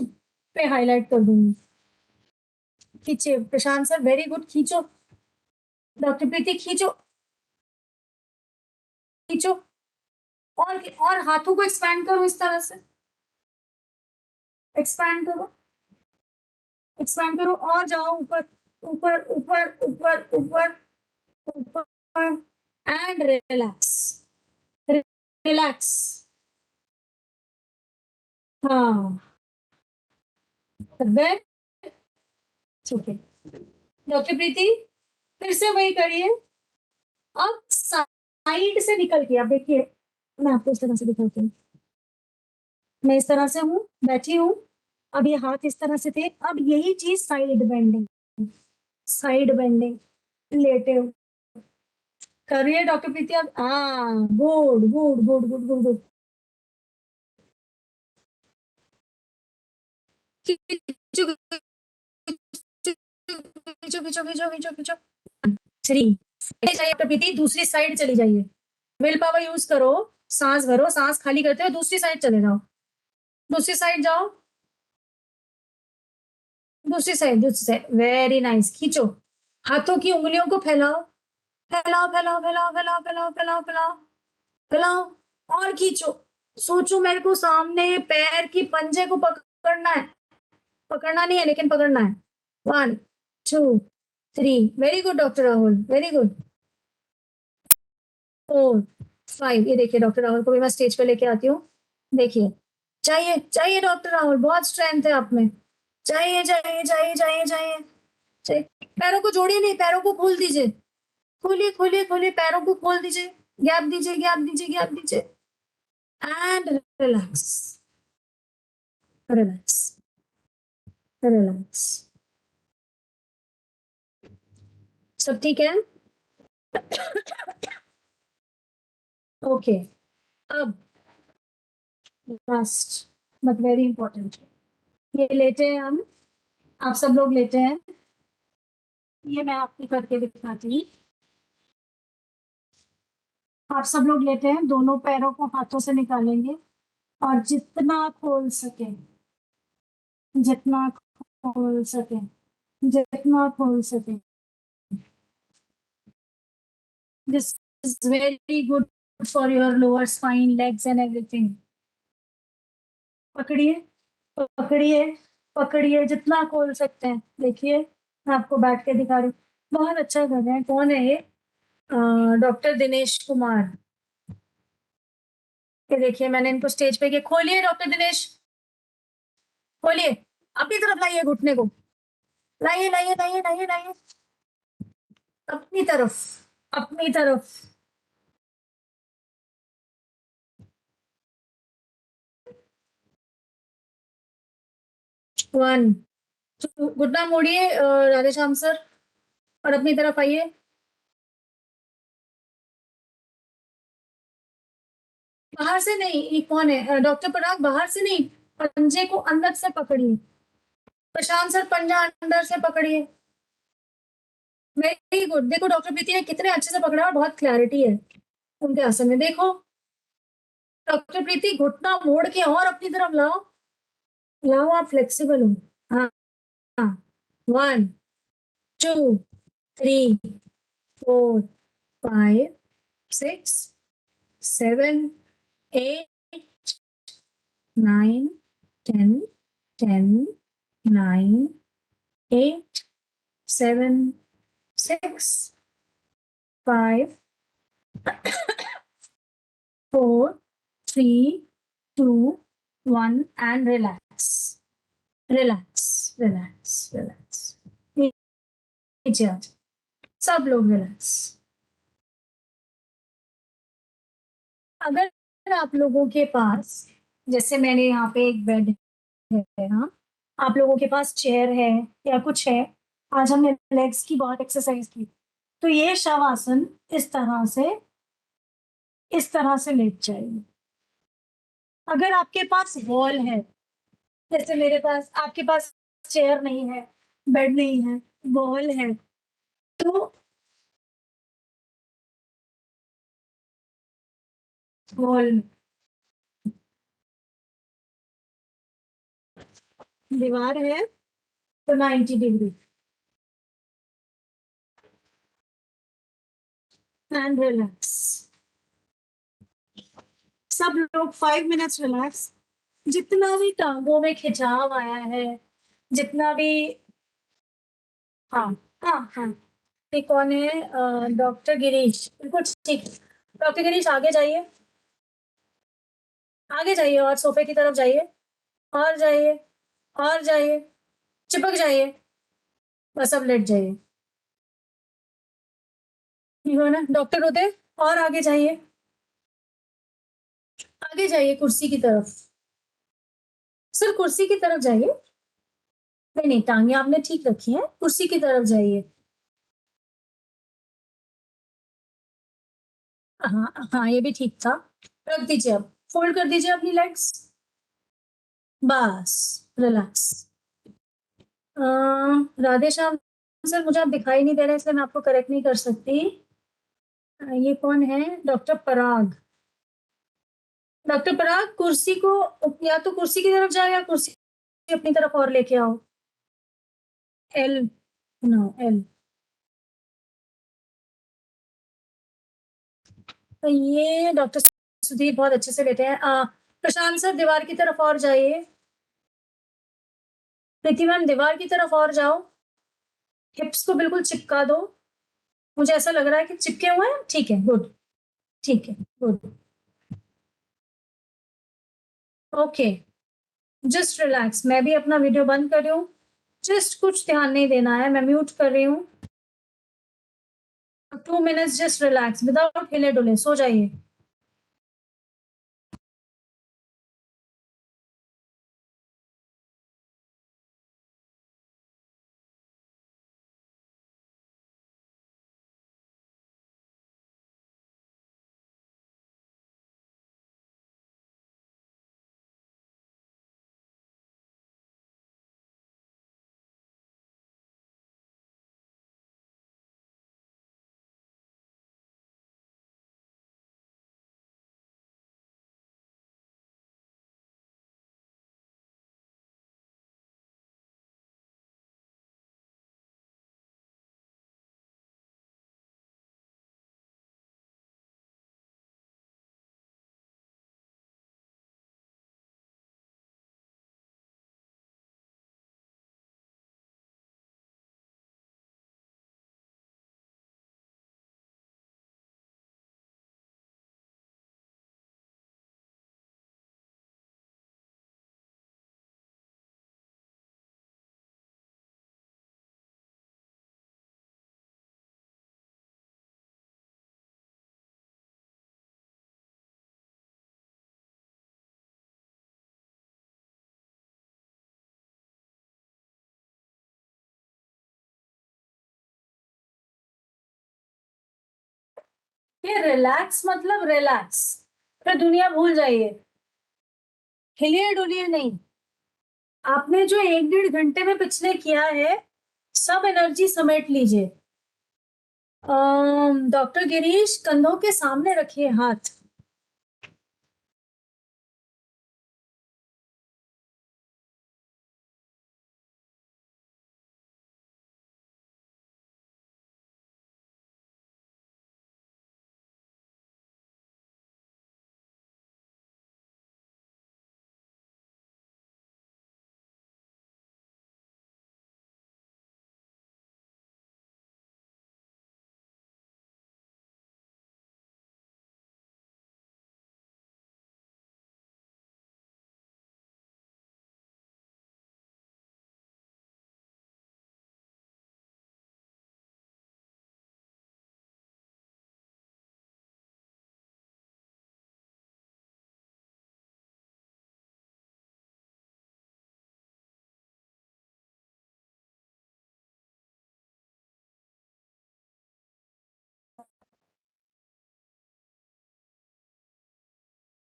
पे हाईलाइट कर दूंगी। खींचे प्रशांत सर, वेरी गुड, खींचो। डॉक्टर प्रीति खींचो, खींचो। और हाथों को एक्सपैंड करो इस तरह से, एक्सपैंड करो, एक्सपैंड करो और जाओ ऊपर, ऊपर ऊपर ऊपर ऊपर ऊपर एंड रिलैक्स, रिलैक्स। हाँ, देन ओके। डॉक्टर प्रीति फिर से वही करिए। अब साइड से निकल के, अब देखिए मैं आपको इस तरह से दिखाती हूँ। मैं इस तरह से हूँ, बैठी हूँ। अब ये हाथ इस तरह से थे, अब यही चीज साइड बेंडिंग, साइड बेंडिंग, लेटे हो करिए डॉक्टर प्रीति। अब हाँ, good good good good good good. खींचो खींचो खींचो खींचो खींचो खींचो। 3 जाइए डॉक्टर प्रीति, दूसरी साइड चली जाइए। विल पावर यूज करो, सांस भरो, सांस खाली करते हुए दूसरी साइड चले जाओ, दूसरी साइड जाओ, दूसरी साइड, दूसरी साइड, वेरी नाइस। खींचो, हाथों की उंगलियों को फैलाओ, फैलाओ फैलाओ फैलाओ फैलाओ फैलाओ फैलाओ फैलाओ फैलाओ और खींचो। सोचो मेरे को सामने पैर की पंजे को पकड़ना है, पकड़ना नहीं है लेकिन पकड़ना है। 1 2 3, very good doctor Rahul, very good. 4 5, ये देखिए डॉक्टर राहुल को भी मैं स्टेज पे लेके आती हूँ। देखिए, चाहिए चाहिए डॉक्टर राहुल, बहुत स्ट्रेंथ है आप में, चाहिए चाहिए चाहिए चाहिए चाहिए चाहिए। पैरों को जोड़िए नहीं, पैरों को खोल दीजिए, खोलिए खोलिए खोलिए, पैरों को खोल दीजिए, गैप दीजिए गैप दीजिए गैप दीजिए एंड रिलैक्स, रिलैक्स, रिलैक्स। सब ठीक है? ओके, अब लास्ट बट वेरी इंपॉर्टेंट, ये लेटे हैं हम, आप सब लोग लेटे हैं, ये मैं आपको करके दिखाती हूँ। आप सब लोग लेटे हैं, दोनों पैरों को हाथों से निकालेंगे और जितना खोल सके, जितना खोल सके, जितना खोल सके। This is very good for your lower spine, legs and everything. पकड़िए पकड़िए पकड़िए, जितना खोल सकते हैं। देखिए मैं आपको बैठ के दिखा रही हूँ, बहुत अच्छा कर रहे हैं। कौन है ये? डॉक्टर दिनेश कुमार। ये देखिए मैंने इनको स्टेज पे किया। खोलिए डॉक्टर दिनेश, खोलिए, अपनी तरफ लाइए घुटने को, लाइए लाइए लाइए लाइए लाइए, अपनी तरफ, अपनी तरफ। वन, घुटना मोड़िए राधेश्याम सर, और अपनी तरफ आइए। बाहर से नहीं, ये कौन है? डॉक्टर पराग, बाहर से नहीं, पंजे को अंदर से पकड़िए। प्रशांत सर, पंजा अंदर से पकड़िए, वेरी गुड। देखो डॉक्टर प्रीति ने कितने अच्छे से पकड़ा और बहुत क्लैरिटी है उनके आसन में। देखो डॉक्टर प्रीति, घुटना मोड़ के और अपनी तरफ लाओ, लाओ, आप फ्लेक्सिबल हो। हाँ हाँ, 1 2 3 4 5 6 7 8 9 10 10 9 8 7 6 5 4 3 2 1 and relax, relax, relax, relax। नीचे आ जाओ, सब लोग रिलैक्स। अगर आप लोगों के पास, जैसे मैंने यहाँ पे एक बेड है, हाँ, आप लोगों के पास चेयर है या कुछ है, आज हमने लेग्स की बहुत एक्सरसाइज की, तो ये शवासन इस तरह से, इस तरह से लेट जाइए। अगर आपके पास वॉल है, जैसे मेरे पास, आपके पास चेयर नहीं है, बेड नहीं है, वॉल है, तो वॉल, दीवार है तो 90 डिग्री, एंड रिलैक्स। सब लोग 5 मिनट्स रिलैक्स। जितना भी टांगों में खिंचाव आया है, जितना भी, हाँ हाँ हाँ, ये कौन है? डॉक्टर गिरीश, बिल्कुल ठीक। डॉक्टर गिरीश आगे जाइए, आगे जाइए और सोफे की तरफ जाइए, और जाइए, और जाइए, चिपक जाइए, बस अब लेट जाइए। ठीक है ना डॉक्टर उदय? और आगे जाइए, आगे जाइए कुर्सी की तरफ, सर कुर्सी की तरफ जाइए। नहीं नहीं, टांगे आपने ठीक रखी है, कुर्सी की तरफ जाइए। हाँ हाँ, ये भी ठीक था। रख दीजिए, अब फोल्ड कर दीजिए अपनी लेग्स, बस रिलैक्स। राधे श्याम सर, मुझे आप दिखाई नहीं दे रहे, इसलिए मैं आपको करेक्ट नहीं कर सकती। ये कौन है? डॉक्टर पराग। डॉक्टर पराग, कुर्सी को या तो कुर्सी की तरफ जाओ या कुर्सी अपनी तरफ और लेके आओ। L, no L. तो ये डॉक्टर सुधीर बहुत अच्छे से लेते हैं। प्रशांत सर दीवार की तरफ और जाइए। प्रीति मैम दीवार की तरफ और जाओ, हिप्स को बिल्कुल चिपका दो। मुझे ऐसा लग रहा है कि चिपके हुए हैं, ठीक है, गुड, ठीक है, गुड, ओके। जस्ट रिलैक्स, मैं भी अपना वीडियो बंद कर रही हूँ। जस्ट कुछ ध्यान नहीं देना है, मैं म्यूट कर रही हूँ। 2 मिनट्स जस्ट रिलैक्स, विदाउट हिले डुले, सो जाइए। ये रिलैक्स मतलब रिलैक्स, फिर दुनिया भूल जाइए, हिलिए डुलिए नहीं। आपने जो 1 डेढ़ घंटे में पिछले किया है, सब एनर्जी समेट लीजिए। डॉक्टर गिरीश, कंधों के सामने रखिए हाथ।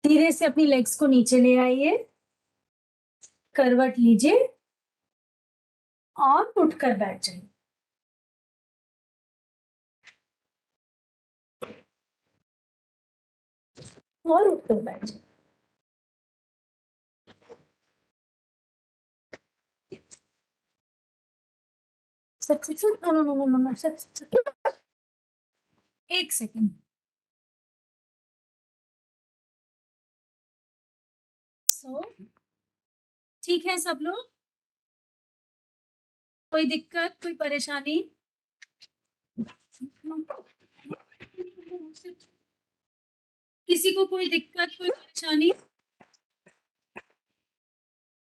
धीरे से अपनी लेग्स को नीचे ले आइए, करवट लीजिए और उठकर बैठ जाइए। और उठकर बैठ जाइए। सच सच, no no no no no, सच सच। एक सेकंड। सो ठीक है सब लोग, कोई दिक्कत कोई परेशानी? किसी को कोई दिक्कत कोई परेशानी?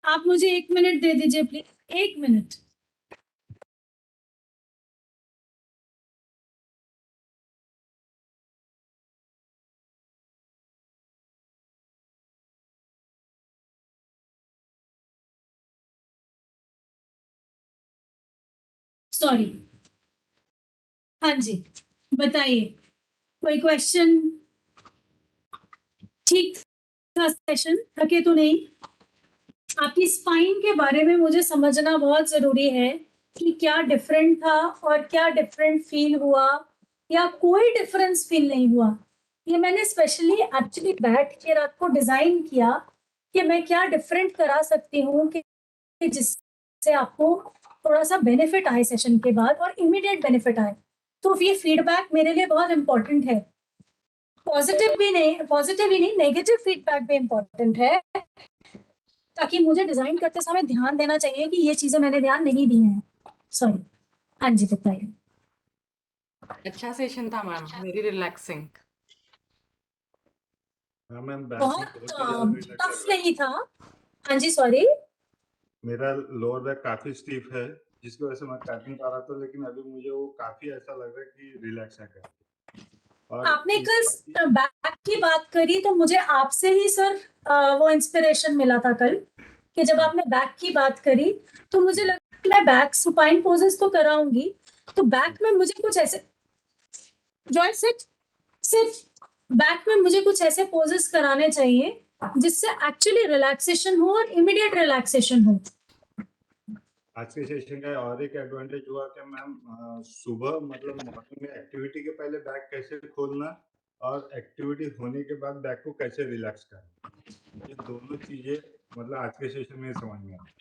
आप मुझे 1 मिनट दे दीजिए प्लीज, 1 मिनट। सॉरी। हाँ जी, बताइए, कोई क्वेश्चन? ठीक था सेशन, थके तो नहीं? आपकी स्पाइन के बारे में मुझे समझना बहुत जरूरी है कि क्या डिफरेंट था और क्या डिफरेंट फील हुआ या कोई डिफरेंस फील नहीं हुआ। ये मैंने स्पेशली एक्चुअली बैठ के रात को डिजाइन किया कि मैं क्या डिफरेंट करा सकती हूँ कि जिससे आपको थोड़ा सा बेनिफिट आए सेशन के बाद और इमीडिएट बेनिफिट आए। तो ये फीडबैक मेरे लिए बहुत इंपॉर्टेंट है। पॉजिटिव ही नहीं, नेगेटिव फीडबैक भी इंपॉर्टेंट है, ताकि मुझे डिजाइन करते समय ध्यान देना चाहिए कि ये चीजें मैंने ध्यान नहीं दी हैं। सॉरी। हाँ जी बताइए। अच्छा सेशन था मैम, वेरी रिलैक्सिंग। हाँ मैम, बहुत बैक टफ नहीं था। हाँ जी सॉरी। मेरा लोअर बैक काफी स्टीफ है, जिसकी वजह से मैं कर नहीं पा रहा था, लेकिन अभी मुझे वो काफी ऐसा लग रहा है कि रिलैक्स है कर। और आपने कल बैक की बात करी तो मुझे आपसे ही सर वो इंस्पिरेशन मिला था कल, कि जब आपने बैक की बात करी तो मुझे लगा कि मैं बैक सुपाइन पोजेस तो कराऊंगी, तो बैक में मुझे कुछ ऐसे जॉइंट सेट सिर्फ बैक में मुझे कुछ ऐसे पोजेस कराने चाहिए जिससे एक्चुअली रिलैक्सेशन हो और इमीडिएट रिलैक्सेशन हो। आज के सेशन का और एक एडवांटेज हुआ कि मैम सुबह मतलब मॉर्निंग में एक्टिविटी के पहले बैक कैसे खोलना और एक्टिविटी होने के बाद बैक को कैसे रिलैक्स करना, ये दोनों चीजें मतलब आज के सेशन में समझ में आई।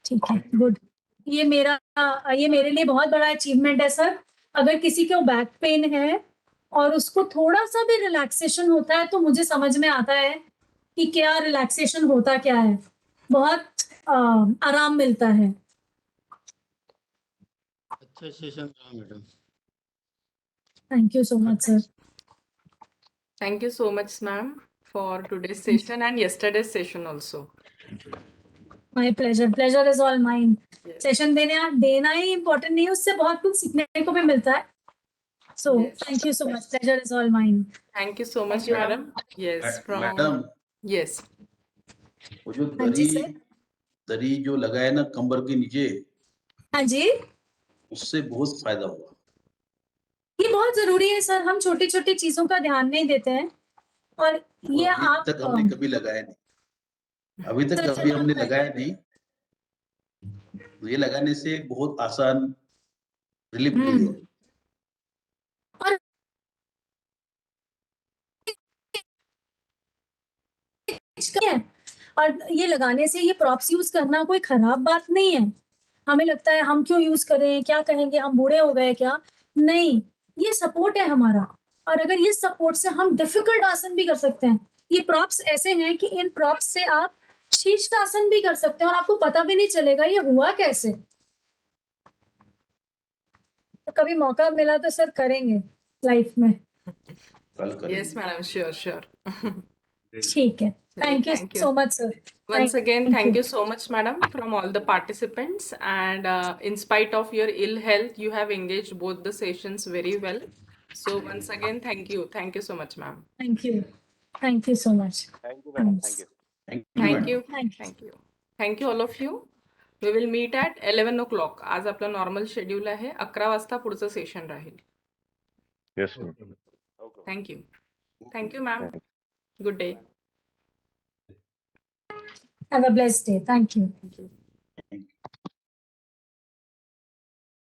ठीक है, गुड। ये मेरे लिए बहुत बड़ा अचीवमेंट है सर। अगर किसी को बैक पेन है और उसको थोड़ा सा भी रिलैक्सेशन होता है तो मुझे समझ में आता है कि क्या रिलैक्सेशन होता क्या है। बहुत आराम मिलता है। अच्छा सेशन रहा madam. Thank you so much sir. Thank you so much, ma'am, for today's session and yesterday's session also. My pleasure is all mine. Yes. Session देना ही इम्पोर्टेंट नहीं, उससे बहुत कुछ सीखने को भी मिलता है। सो Yes. Thank you so much, pleasure is all mine. Thank you so much, you, ma'am. madam. Yes, from madam, yes. वो जो हाँ जी दरी सर। दरी जो लगा है ना कमर के नीचे, हाँ जी, उससे बहुत फायदा हुआ। ये बहुत जरूरी है सर। हम छोटी छोटी चीजों का ध्यान नहीं देते हैं और ये अभी आप तक हमने कभी लगाया नहीं, अभी तक सच कभी हमने बात है। लगाया नहीं। तो ये लगाने से बहुत आसान रिलीफ मिली है। और है, और ये लगाने से ये प्रॉप्स यूज करना कोई खराब बात नहीं है। हमें लगता है हम क्यों यूज करें, क्या कहेंगे, हम बूढ़े हो गए क्या? नहीं, ये सपोर्ट है हमारा। और अगर ये सपोर्ट से हम डिफिकल्ट आसन भी कर सकते हैं। ये प्रॉप्स ऐसे हैं कि इन प्रॉप्स से आप शीर्ष आसन भी कर सकते हैं और आपको पता भी नहीं चलेगा ये हुआ कैसे। तो कभी मौका मिला तो सर करेंगे लाइफ में। कल करेंगे। Yes, madam. Sure, sure. ठीक है, thank you Thank you. So much sir. Once again, Thank thank you. you so much, madam, from all the participants. And in spite of your ill health, you have engaged both the sessions very well. So once again, thank you. Thank you so much, ma'am. Thank you. Thank you so much. Thank you, madam. Thanks. Thank you. Thank you, Thank madam. you. Thank you. Thank you. Thank you all of you. We will meet at 11 o'clock. आज आपला normal schedule आहे. 11 वाजता पुढचं session Raheel. Yes, ma'am. Okay. Thank you. Thank you, ma'am. Good day. Have a blessed day. Thank you. Thank you.